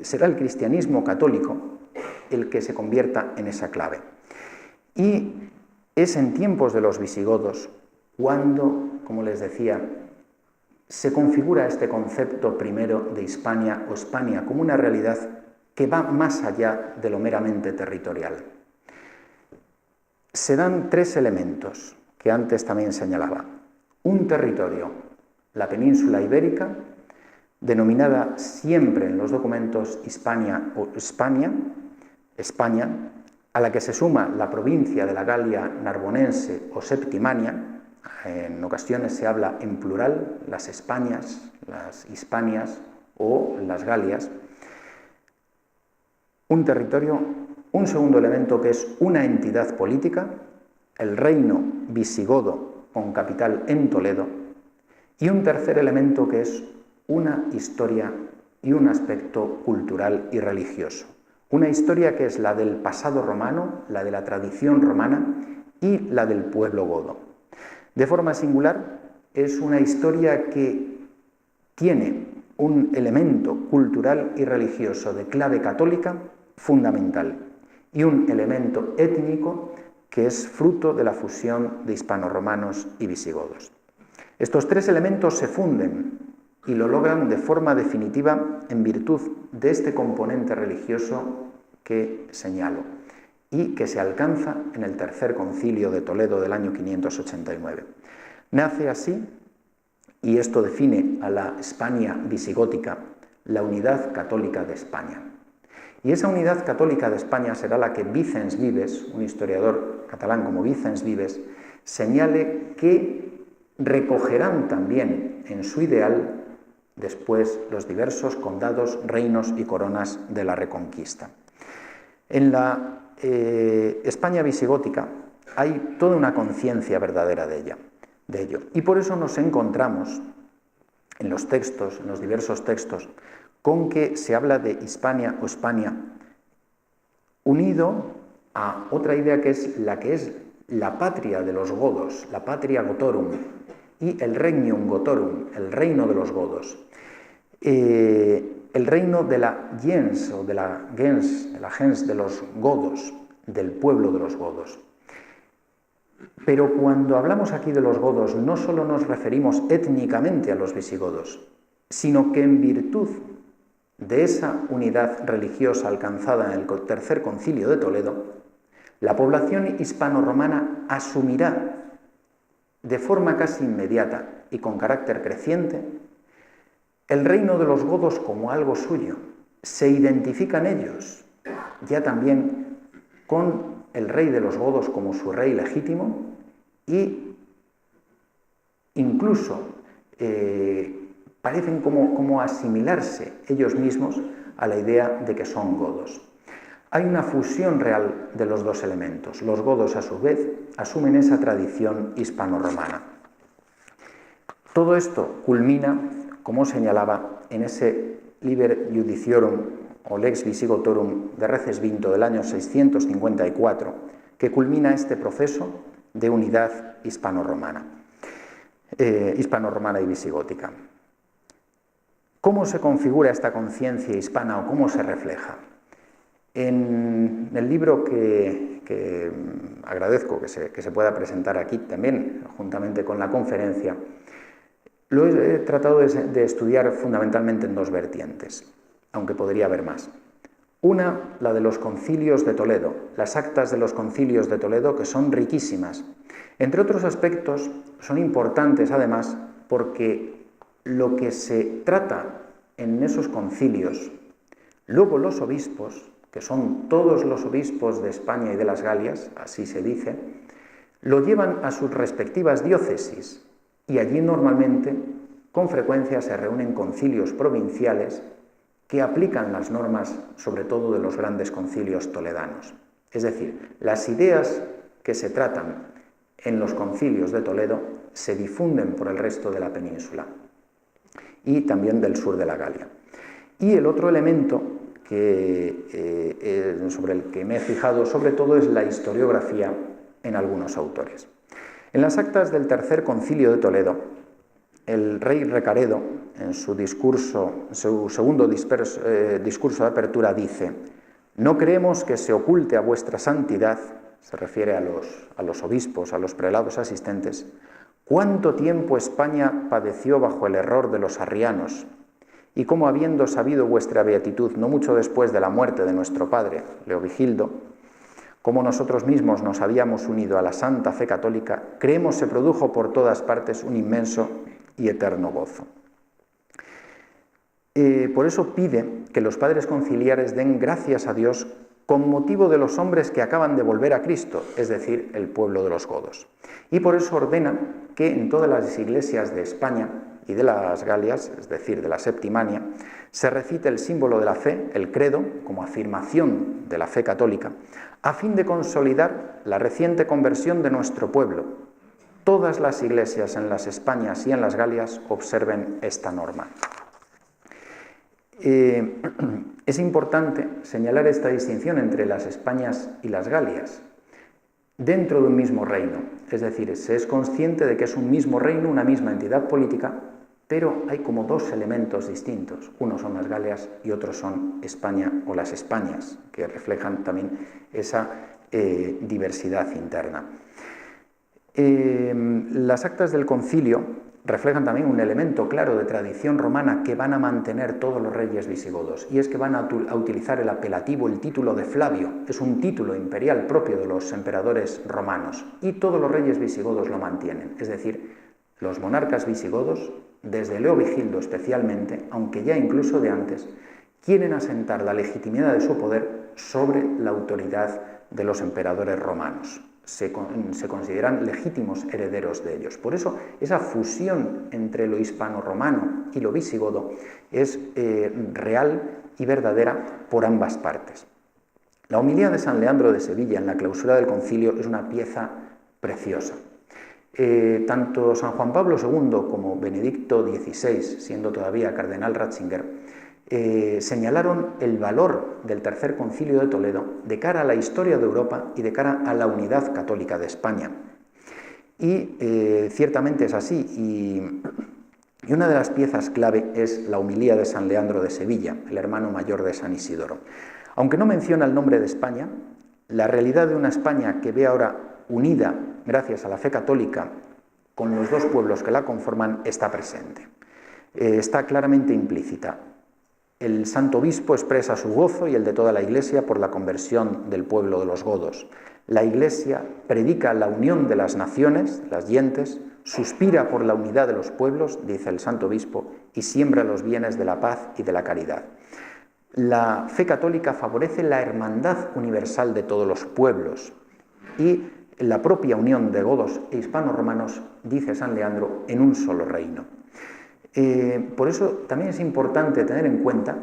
[SPEAKER 2] será el cristianismo católico el que se convierta en esa clave. Y es en tiempos de los visigodos cuando, como les decía, se configura este concepto primero de Hispania o Hispania como una realidad que va más allá de lo meramente territorial. Se dan tres elementos que antes también señalaba. Un territorio, la península ibérica, denominada siempre en los documentos Hispania o España, a la que se suma la provincia de la Galia Narbonense o Septimania. En ocasiones se habla en plural, las Españas, las Hispanias o las Galias. Un territorio, un segundo elemento que es una entidad política, el reino visigodo con capital en Toledo, y un tercer elemento que es una historia y un aspecto cultural y religioso. Una historia que es la del pasado romano, la de la tradición romana y la del pueblo godo. De forma singular, es una historia que tiene un elemento cultural y religioso de clave católica fundamental y un elemento étnico que es fruto de la fusión de hispanoromanos y visigodos. Estos tres elementos se funden y lo logran de forma definitiva en virtud de este componente religioso que señalo y que se alcanza en el Tercer Concilio de Toledo del año 589. Nace así, y esto define a la Hispania visigótica, la unidad católica de España. Y esa unidad católica de España será la que Vicens Vives, un historiador catalán como Vicens Vives, señale que recogerán también en su ideal después los diversos condados, reinos y coronas de la Reconquista. En la España visigótica hay toda una conciencia verdadera de ello. Y por eso nos encontramos en los textos, en los diversos textos, con que se habla de Hispania o España, unido a otra idea que es la patria de los godos, la patria gotorum, y el regnum gotorum, el reino de los godos. El reino de la gens o de la gens de los godos, del pueblo de los godos. Pero cuando hablamos aquí de los godos, no solo nos referimos étnicamente a los visigodos, sino que en virtud de esa unidad religiosa alcanzada en el Tercer Concilio de Toledo, la población hispano-romana asumirá de forma casi inmediata y con carácter creciente el reino de los godos como algo suyo. Se identifican ellos ya también con el rey de los godos como su rey legítimo y incluso parecen como asimilarse ellos mismos a la idea de que son godos. Hay una fusión real de los dos elementos. Los godos, a su vez, asumen esa tradición hispano-romana. Todo esto culmina, como señalaba, en ese Liber Judiciorum o Lex Visigotorum de Recesvinto del año 654, que culmina este proceso de unidad hispano-romana y visigótica. ¿Cómo se configura esta conciencia hispana o cómo se refleja? En el libro que agradezco que se pueda presentar aquí también, juntamente con la conferencia, lo he tratado de estudiar fundamentalmente en dos vertientes, aunque podría haber más. Una, la de los concilios de Toledo, las actas de los concilios de Toledo, que son riquísimas. Entre otros aspectos, son importantes además porque lo que se trata en esos concilios, luego los obispos, que son todos los obispos de España y de las Galias, así se dice, lo llevan a sus respectivas diócesis y allí normalmente, con frecuencia, se reúnen concilios provinciales que aplican las normas, sobre todo de los grandes concilios toledanos. Es decir, las ideas que se tratan en los concilios de Toledo se difunden por el resto de la península y también del sur de la Galia. Y el otro elemento sobre el que me he fijado sobre todo es la historiografía en algunos autores. En las actas del Tercer Concilio de Toledo, el rey Recaredo, en su segundo discurso de apertura, dice: «No creemos que se oculte a vuestra santidad», se refiere a los obispos, a los prelados asistentes, «cuánto tiempo España padeció bajo el error de los arrianos, y cómo, habiendo sabido vuestra beatitud no mucho después de la muerte de nuestro padre, Leovigildo, como nosotros mismos nos habíamos unido a la santa fe católica, creemos se produjo por todas partes un inmenso y eterno gozo». Por eso pide que los padres conciliares den gracias a Dios con motivo de los hombres que acaban de volver a Cristo, es decir, el pueblo de los godos. Y por eso ordena que en todas las iglesias de España y de las Galias, es decir, de la Septimania, se recite el símbolo de la fe, el credo, como afirmación de la fe católica, a fin de consolidar la reciente conversión de nuestro pueblo. Todas las iglesias en las Españas y en las Galias observen esta norma. Es importante señalar esta distinción entre las Españas y las Galias dentro de un mismo reino, es decir, se es consciente de que es un mismo reino, una misma entidad política, pero hay como dos elementos distintos. Uno son las Galias y otros son España o las Españas, que reflejan también esa diversidad interna. Las actas del concilio reflejan también un elemento claro de tradición romana que van a mantener todos los reyes visigodos, y es que van a utilizar el apelativo, el título de Flavio, es un título imperial propio de los emperadores romanos, y todos los reyes visigodos lo mantienen, es decir, los monarcas visigodos, desde Leovigildo especialmente, aunque ya incluso de antes, quieren asentar la legitimidad de su poder sobre la autoridad de los emperadores romanos. se consideran legítimos herederos de ellos. Por eso, esa fusión entre lo hispano-romano y lo visigodo es real y verdadera por ambas partes. La homilía de San Leandro de Sevilla en la clausura del concilio es una pieza preciosa. Tanto San Juan Pablo II como Benedicto XVI, siendo todavía cardenal Ratzinger, señalaron el valor del Tercer Concilio de Toledo de cara a la historia de Europa y de cara a la unidad católica de España. Y ciertamente es así, y una de las piezas clave es la homilía de San Leandro de Sevilla, el hermano mayor de San Isidoro. Aunque no menciona el nombre de España, la realidad de una España que ve ahora unida gracias a la fe católica con los dos pueblos que la conforman está presente. Está claramente implícita. El Santo Obispo expresa su gozo y el de toda la Iglesia por la conversión del pueblo de los godos. La Iglesia predica la unión de las naciones, las gentes, suspira por la unidad de los pueblos, dice el Santo Obispo, y siembra los bienes de la paz y de la caridad. La fe católica favorece la hermandad universal de todos los pueblos y la propia unión de godos e hispanos-romanos, dice San Leandro, en un solo reino. Por eso también es importante tener en cuenta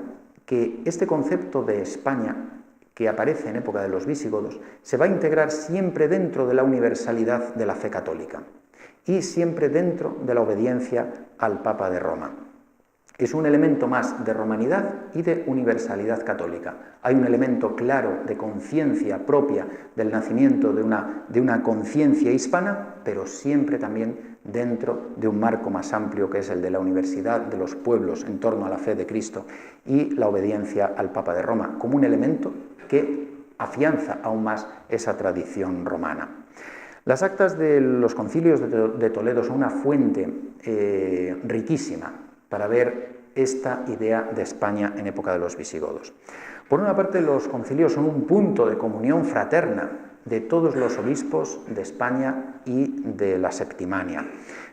[SPEAKER 2] que este concepto de España, que aparece en época de los visigodos, se va a integrar siempre dentro de la universalidad de la fe católica y siempre dentro de la obediencia al Papa de Roma. Es un elemento más de romanidad y de universalidad católica. Hay un elemento claro de conciencia propia del nacimiento de una conciencia hispana, pero siempre también dentro de un marco más amplio que es el de la universalidad de los pueblos en torno a la fe de Cristo y la obediencia al Papa de Roma, como un elemento que afianza aún más esa tradición romana. Las actas de los concilios de Toledo son una fuente riquísima para ver esta idea de España en época de los visigodos. Por una parte, los concilios son un punto de comunión fraterna de todos los obispos de España y de la Septimania.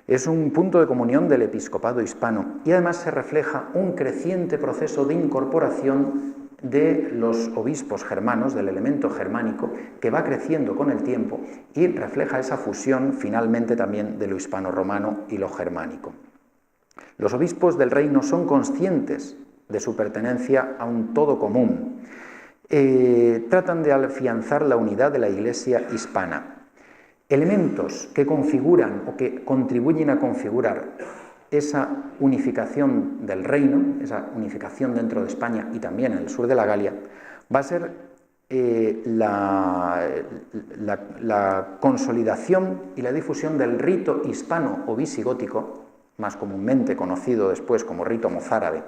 [SPEAKER 2] Es un punto de comunión del episcopado hispano y además se refleja un creciente proceso de incorporación de los obispos germanos, del elemento germánico, que va creciendo con el tiempo y refleja esa fusión finalmente también de lo hispano-romano y lo germánico. Los obispos del reino son conscientes de su pertenencia a un todo común. Tratan de afianzar la unidad de la Iglesia hispana. Elementos que configuran o que contribuyen a configurar esa unificación del reino, esa unificación dentro de España y también en el sur de la Galia, va a ser la consolidación y la difusión del rito hispano o visigótico, más comúnmente conocido después como rito mozárabe,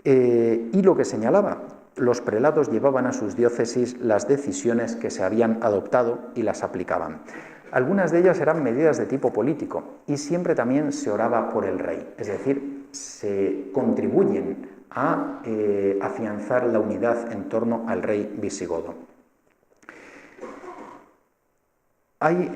[SPEAKER 2] y lo que señalaba, los prelados llevaban a sus diócesis las decisiones que se habían adoptado y las aplicaban. Algunas de ellas eran medidas de tipo político y siempre también se oraba por el rey, es decir, se contribuyen a afianzar la unidad en torno al rey visigodo. Hay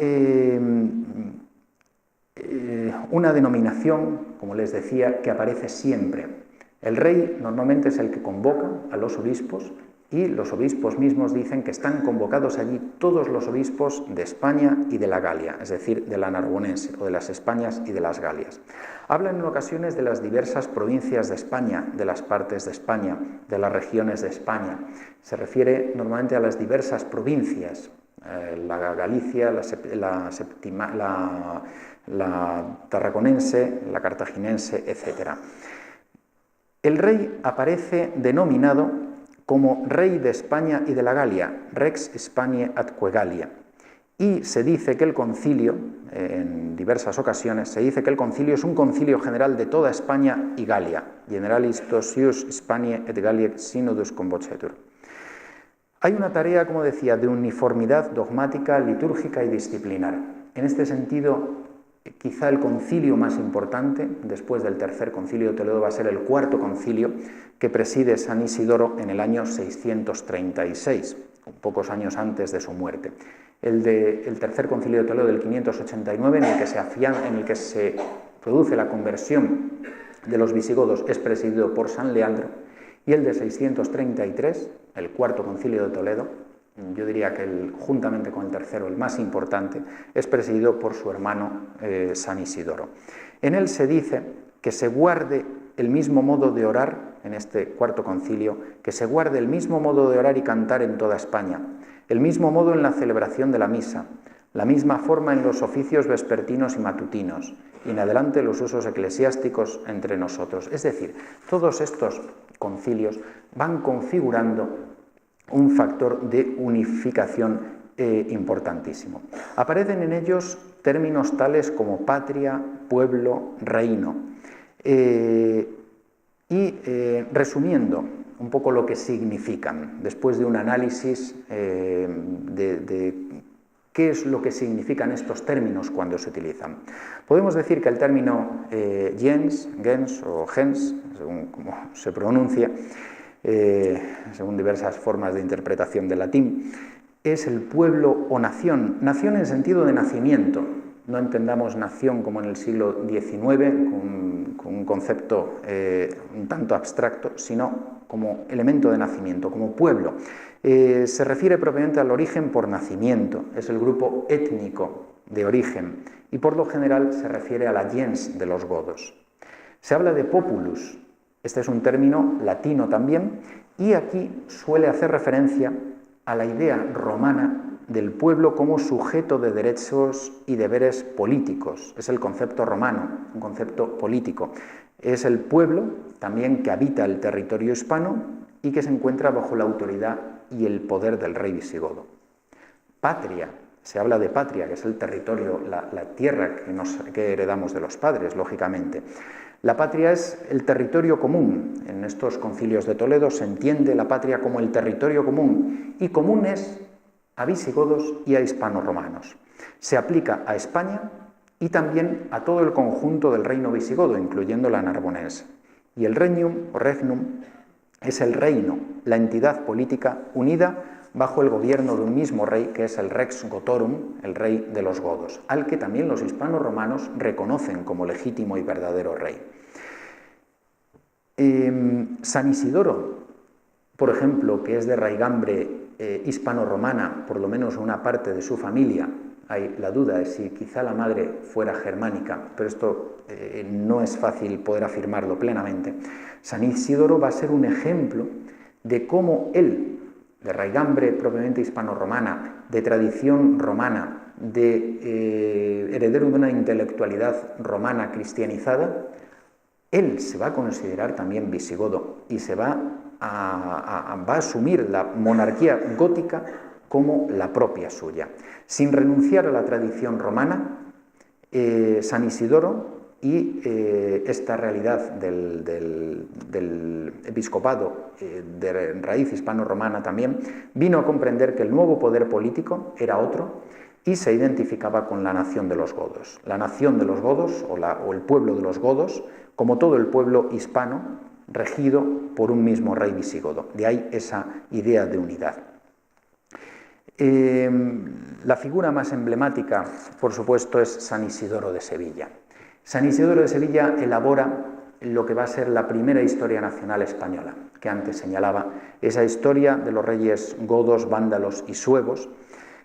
[SPEAKER 2] una denominación, como les decía, que aparece siempre. El rey normalmente es el que convoca a los obispos y los obispos mismos dicen que están convocados allí todos los obispos de España y de la Galia, es decir, de la Narbonense o de las Españas y de las Galias. Hablan en ocasiones de las diversas provincias de España, de las partes de España, de las regiones de España. Se refiere normalmente a las diversas provincias, la Galicia, la tarraconense, la cartaginense, etc. El rey aparece denominado como rey de España y de la Galia, Rex Hispaniae atque Gallia. Y se dice que el concilio, en diversas ocasiones, se dice que el concilio es un concilio general de toda España y Galia, Generalis totius Hispaniae et Galliae synodus convocetur. Hay una tarea, como decía, de uniformidad dogmática, litúrgica y disciplinar. En este sentido, quizá el concilio más importante, después del Tercer Concilio de Toledo, va a ser el Cuarto Concilio, que preside San Isidoro en el año 636, pocos años antes de su muerte. El Tercer Concilio de Toledo del 589, en el que se produce la conversión de los visigodos, es presidido por San Leandro, y el de 633, el Cuarto Concilio de Toledo, yo diría que juntamente con el tercero, el más importante, es presidido por su hermano San Isidoro. En él se dice que se guarde el mismo modo de orar, en este cuarto concilio, que se guarde el mismo modo de orar y cantar en toda España, el mismo modo en la celebración de la misa, la misma forma en los oficios vespertinos y matutinos, y en adelante los usos eclesiásticos entre nosotros. Es decir, todos estos concilios van configurando un factor de unificación importantísimo. Aparecen en ellos términos tales como patria, pueblo, reino. Resumiendo un poco lo que significan, después de un análisis de qué es lo que significan estos términos cuando se utilizan, podemos decir que el término gens o gens, según como se pronuncia, según diversas formas de interpretación del latín, es el pueblo o nación, nación en sentido de nacimiento. No entendamos nación como en el siglo XIX, con un concepto un tanto abstracto, sino como elemento de nacimiento, como pueblo. Se refiere propiamente al origen por nacimiento, es el grupo étnico de origen, y por lo general se refiere a la gens de los godos. Se habla de populus, este es un término latino también, y aquí suele hacer referencia a la idea romana del pueblo como sujeto de derechos y deberes políticos. Es el concepto romano, un concepto político. Es el pueblo también que habita el territorio hispano y que se encuentra bajo la autoridad y el poder del rey visigodo. Patria, se habla de patria, que es el territorio, la tierra que heredamos de los padres, lógicamente. La patria es el territorio común. En estos concilios de Toledo se entiende la patria como el territorio común, y común es a visigodos y a hispano-romanos. Se aplica a España y también a todo el conjunto del reino visigodo, incluyendo la narbonense. Y el regnum o regnum es el reino, la entidad política unida bajo el gobierno de un mismo rey, que es el rex gotorum, el rey de los godos, al que también los hispano-romanos reconocen como legítimo y verdadero rey. San Isidoro, por ejemplo, que es de raigambre hispano-romana, por lo menos una parte de su familia, hay la duda de si quizá la madre fuera germánica, pero esto no es fácil poder afirmarlo plenamente. San Isidoro va a ser un ejemplo de cómo él, de raigambre propiamente hispano-romana, de tradición romana, de heredero de una intelectualidad romana cristianizada, él se va a considerar también visigodo y se va a asumir la monarquía gótica como la propia suya. Sin renunciar a la tradición romana, San Isidoro y esta realidad del episcopado de raíz hispano-romana también vino a comprender que el nuevo poder político era otro y se identificaba con la nación de los godos. La nación de los godos o el pueblo de los godos, como todo el pueblo hispano, regido por un mismo rey visigodo. De ahí esa idea de unidad. La figura más emblemática, por supuesto, es San Isidoro de Sevilla. San Isidoro de Sevilla elabora lo que va a ser la primera historia nacional española, que antes señalaba, esa historia de los reyes godos, vándalos y suevos,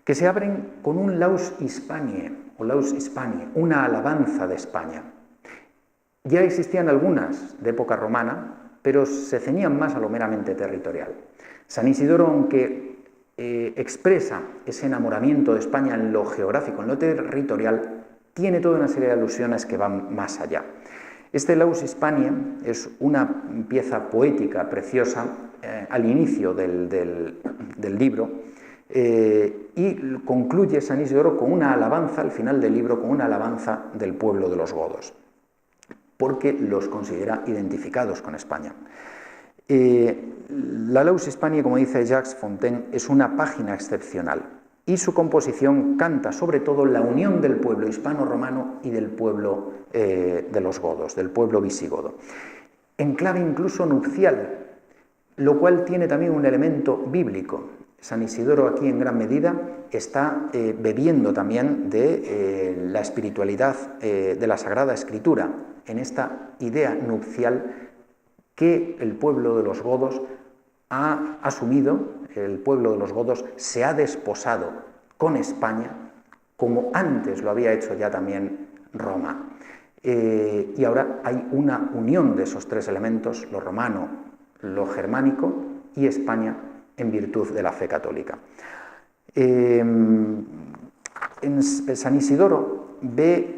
[SPEAKER 2] que se abren con un laus hispaniae, o laus hispaniae, una alabanza de España. Ya existían algunas de época romana, pero se ceñían más a lo meramente territorial. San Isidoro, aunque expresa ese enamoramiento de España en lo geográfico, en lo territorial, tiene toda una serie de alusiones que van más allá. Este Laus Hispaniae es una pieza poética preciosa al inicio del libro y concluye San Isidoro con una alabanza, al final del libro, con una alabanza del pueblo de los godos, porque los considera identificados con España. La Laus Hispaniae, como dice Jacques Fontaine, es una página excepcional y su composición canta sobre todo la unión del pueblo hispano-romano y del pueblo de los godos, del pueblo visigodo, en clave incluso nupcial, lo cual tiene también un elemento bíblico. San Isidoro aquí en gran medida está bebiendo también de la espiritualidad de la Sagrada Escritura, en esta idea nupcial que el pueblo de los godos ha asumido, el pueblo de los godos se ha desposado con España, como antes lo había hecho ya también Roma. Y ahora hay una unión de esos tres elementos, lo romano, lo germánico y España, en virtud de la fe católica. San Isidoro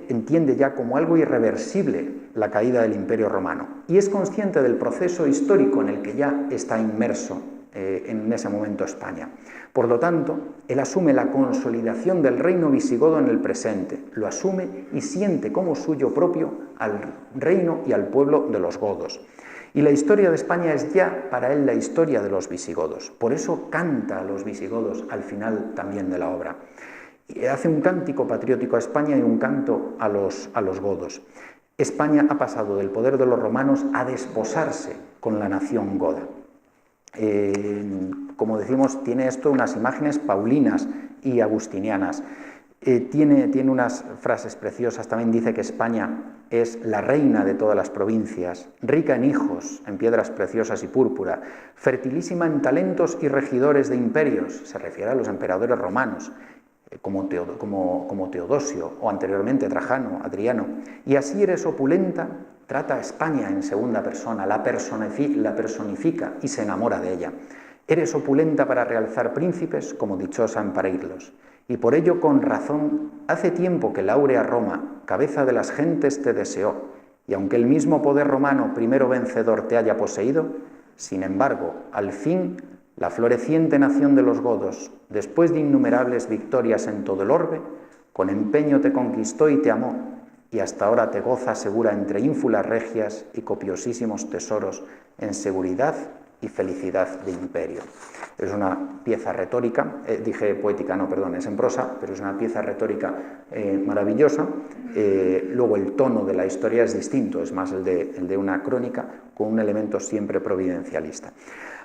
[SPEAKER 2] entiende ya como algo irreversible la caída del Imperio Romano y es consciente del proceso histórico en el que ya está inmerso en ese momento España. Por lo tanto, él asume la consolidación del reino visigodo en el presente, lo asume y siente como suyo propio al reino y al pueblo de los godos. Y la historia de España es ya para él la historia de los visigodos. Por eso canta a los visigodos al final también de la obra. Y hace un cántico patriótico a España y un canto a los godos. España ha pasado del poder de los romanos a desposarse con la nación goda. Como decimos, tiene esto unas imágenes paulinas y agustinianas. Tiene unas frases preciosas. También dice que España es la reina de todas las provincias, rica en hijos, en piedras preciosas y púrpura, fertilísima en talentos y regidores de imperios. Se refiere a los emperadores romanos, como Teodosio o anteriormente Trajano, Adriano. Y así eres opulenta, trata a España en segunda persona, la personifica y se enamora de ella. Eres opulenta para realzar príncipes, como dichosa en parirlos. Y por ello, con razón, hace tiempo que la áurea Roma, cabeza de las gentes, te deseó, y aunque el mismo poder romano, primero vencedor, te haya poseído, sin embargo, al fin, la floreciente nación de los godos, después de innumerables victorias en todo el orbe, con empeño te conquistó y te amó, y hasta ahora te goza segura entre ínfulas regias y copiosísimos tesoros en seguridad y felicidad de imperio. Es una pieza retórica, dije poética, no, perdón, es en prosa, pero es una pieza retórica maravillosa. Luego el tono de la historia es distinto, es más el de una crónica con un elemento siempre providencialista.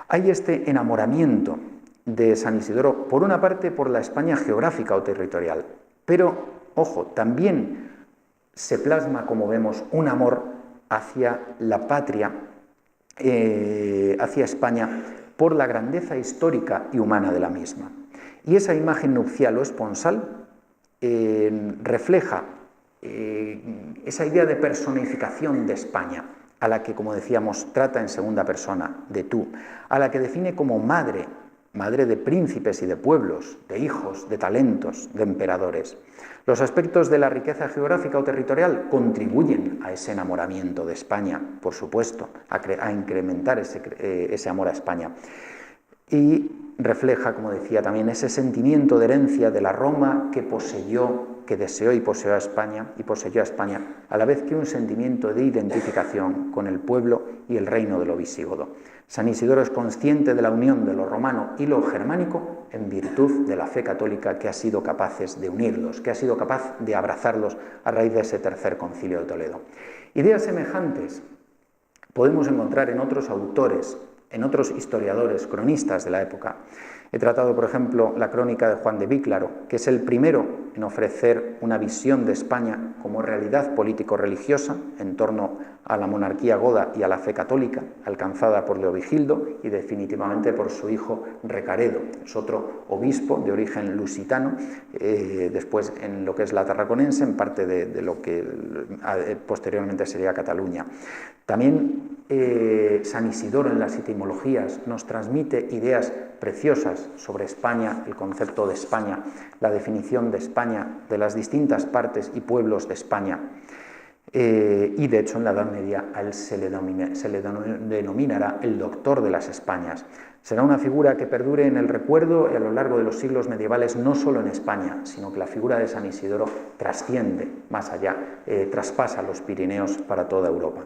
[SPEAKER 2] Hay este enamoramiento de San Isidoro, por una parte por la España geográfica o territorial, pero, ojo, también se plasma, como vemos, un amor hacia la patria, hacia España, por la grandeza histórica y humana de la misma. Y esa imagen nupcial o esponsal refleja esa idea de personificación de España, a la que, como decíamos, trata en segunda persona, de tú, a la que define como madre, madre de príncipes y de pueblos, de hijos, de talentos, de emperadores. Los aspectos de la riqueza geográfica o territorial contribuyen a ese enamoramiento de España, por supuesto, a incrementar ese amor a España. Y refleja, como decía también, ese sentimiento de herencia de la Roma que poseyó, que deseó y poseyó a España, a la vez que un sentimiento de identificación con el pueblo y el reino de lo visigodo. San Isidoro es consciente de la unión de lo romano y lo germánico en virtud de la fe católica que ha sido capaz de unirlos, que ha sido capaz de abrazarlos a raíz de ese tercer concilio de Toledo. Ideas semejantes podemos encontrar en otros autores, en otros historiadores, cronistas de la época. He tratado, por ejemplo, la crónica de Juan de Víclaro, que es el primero en ofrecer una visión de España como realidad político-religiosa en torno a la monarquía goda y a la fe católica, alcanzada por Leovigildo y definitivamente por su hijo Recaredo. Es otro obispo de origen lusitano, después en lo que es la tarraconense, en parte de lo que posteriormente sería Cataluña. También San Isidoro en las etimologías nos transmite ideas preciosas sobre España, el concepto de España, la definición de España, de las distintas partes y pueblos de España. Y de hecho en la Edad Media a él se le denominará el doctor de las Españas. Será una figura que perdure en el recuerdo y a lo largo de los siglos medievales, no solo en España, sino que la figura de San Isidoro trasciende más allá, traspasa los Pirineos para toda Europa.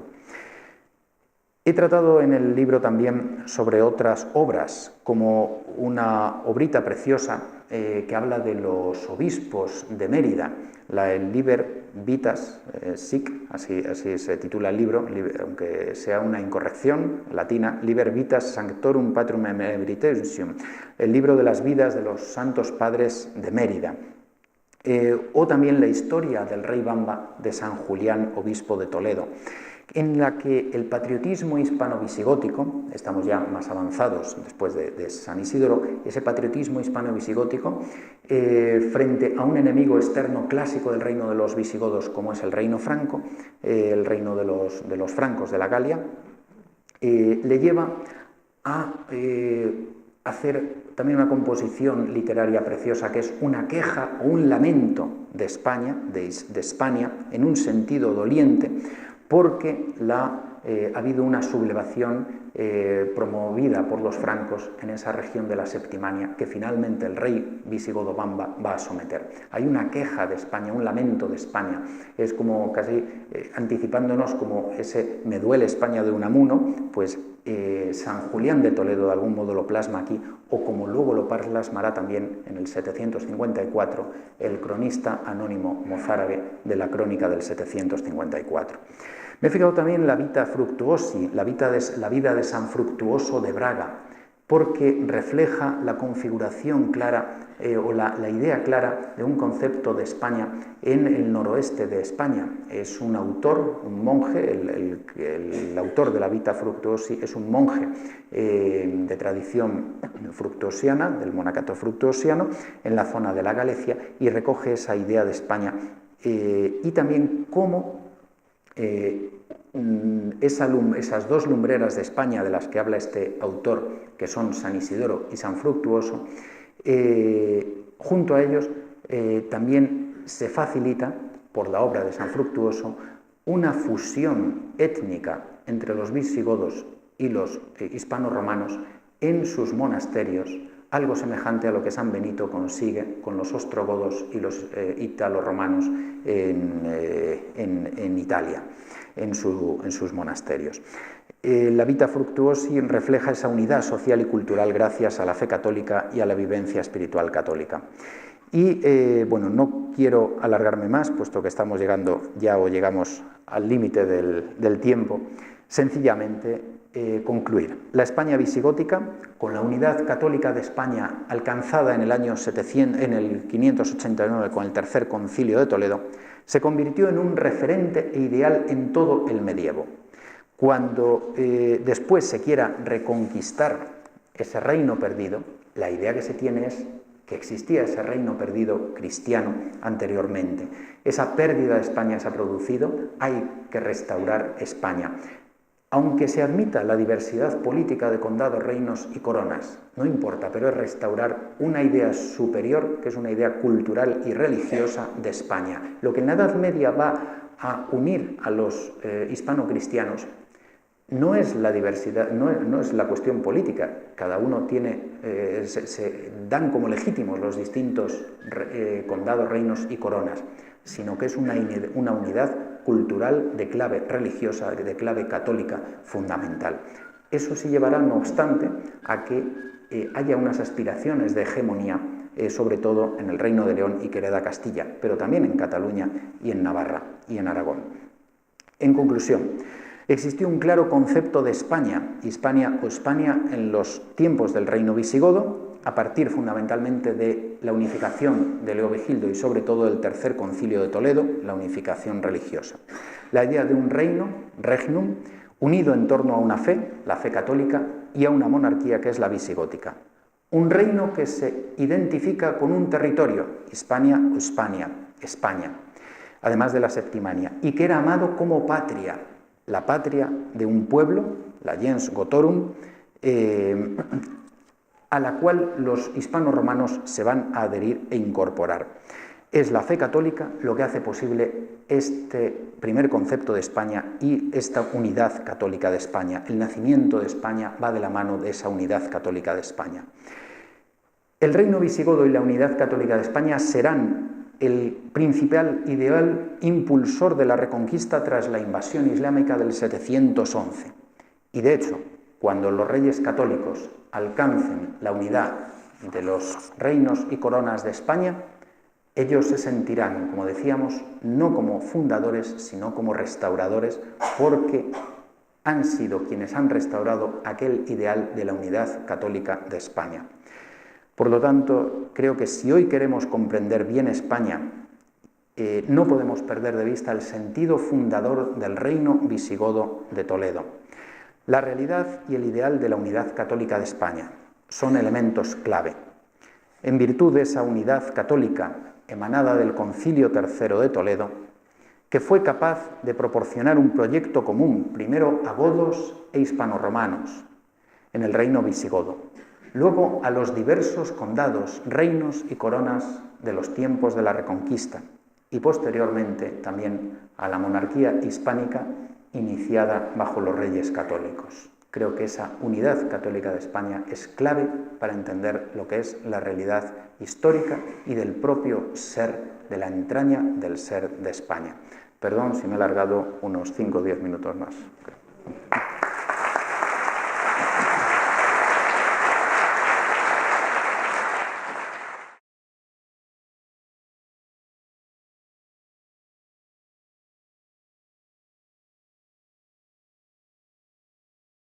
[SPEAKER 2] He tratado en el libro también sobre otras obras, como una obrita preciosa que habla de los obispos de Mérida, el Liber Vitas Sic, así se titula el libro, aunque sea una incorrección latina, Liber Vitas Sanctorum Patrum Emeritentium, el libro de las vidas de los santos padres de Mérida. O también la historia del rey Bamba de San Julián, obispo de Toledo, en la que el patriotismo hispano-visigótico, estamos ya más avanzados después de San Isidoro, ese patriotismo hispano-visigótico, frente a un enemigo externo clásico del reino de los visigodos, como es el reino franco, el reino de los francos de la Galia, le lleva a hacer también una composición literaria preciosa, que es una queja o un lamento de España, de Hispania, en un sentido doliente, porque ha habido una sublevación promovida por los francos en esa región de la Septimania, que finalmente el rey visigodo Bamba va a someter. Hay una queja de España, un lamento de España. Es como casi anticipándonos como ese me duele España de Unamuno, pues San Julián de Toledo de algún modo lo plasma aquí, o como luego lo plasmará también en el 754 el cronista anónimo mozárabe de la crónica del 754. Me he fijado también en la Vita Fructuosi, la vida de San Fructuoso de Braga, porque refleja la configuración clara o la idea clara de un concepto de España en el noroeste de España. Es un autor, un monje, el autor de la Vita Fructuosi es un monje de tradición fructuosiana, del monacato fructuosiano, en la zona de la Galicia, y recoge esa idea de España y también cómo esas dos lumbreras de España de las que habla este autor, que son San Isidoro y San Fructuoso, junto a ellos también se facilita, por la obra de San Fructuoso, una fusión étnica entre los visigodos y los hispano-romanos en sus monasterios, algo semejante a lo que San Benito consigue con los ostrogodos y los ítalo-romanos en Italia, en sus monasterios. La Vita Fructuosi refleja esa unidad social y cultural gracias a la fe católica y a la vivencia espiritual católica. Y bueno, no quiero alargarme más, puesto que estamos llegando ya o llegamos al límite del tiempo, sencillamente concluir. La España visigótica, con la unidad católica de España alcanzada en el año 589 con el Tercer Concilio de Toledo, se convirtió en un referente e ideal en todo el medievo. Cuando después se quiera reconquistar ese reino perdido, la idea que se tiene es que existía ese reino perdido cristiano anteriormente. Esa pérdida de España se ha producido, hay que restaurar España. Aunque se admita la diversidad política de condados, reinos y coronas, no importa, pero es restaurar una idea superior, que es una idea cultural y religiosa de España. Lo que en la Edad Media va a unir a los hispano-cristianos no es la diversidad, no es la cuestión política. Cada uno tiene, se dan como legítimos los distintos condados, reinos y coronas, sino que es una unidad cultural de clave religiosa, de clave católica fundamental. Eso sí llevará, no obstante, a que haya unas aspiraciones de hegemonía, sobre todo en el Reino de León y que hereda Castilla, pero también en Cataluña y en Navarra y en Aragón. En conclusión, existió un claro concepto de España, Hispania o Hispania en los tiempos del reino visigodo, a partir fundamentalmente de la unificación de Leovigildo y sobre todo del Tercer Concilio de Toledo, la unificación religiosa. La idea de un reino, regnum, unido en torno a una fe, la fe católica, y a una monarquía que es la visigótica. Un reino que se identifica con un territorio, Hispania o Hispania, España, además de la Septimania, y que era amado como patria, la patria de un pueblo, la gens Gotorum, a la cual los hispano-romanos se van a adherir e incorporar. Es la fe católica lo que hace posible este primer concepto de España y esta unidad católica de España. El nacimiento de España va de la mano de esa unidad católica de España. El reino visigodo y la unidad católica de España serán el principal ideal impulsor de la reconquista tras la invasión islámica del 711. Y de hecho, cuando los reyes católicos alcancen la unidad de los reinos y coronas de España, ellos se sentirán, como decíamos, no como fundadores, sino como restauradores, porque han sido quienes han restaurado aquel ideal de la unidad católica de España. Por lo tanto, creo que si hoy queremos comprender bien España, no podemos perder de vista el sentido fundador del reino visigodo de Toledo. La realidad y el ideal de la unidad católica de España son elementos clave. En virtud de esa unidad católica emanada del Concilio III de Toledo, que fue capaz de proporcionar un proyecto común, primero a godos e hispanoromanos en el reino visigodo, luego a los diversos condados, reinos y coronas de los tiempos de la Reconquista y posteriormente también a la monarquía hispánica iniciada bajo los reyes católicos. Creo que esa unidad católica de España es clave para entender lo que es la realidad histórica y del propio ser, de la entraña del ser de España. Perdón si me he alargado unos 5 o 10 minutos más.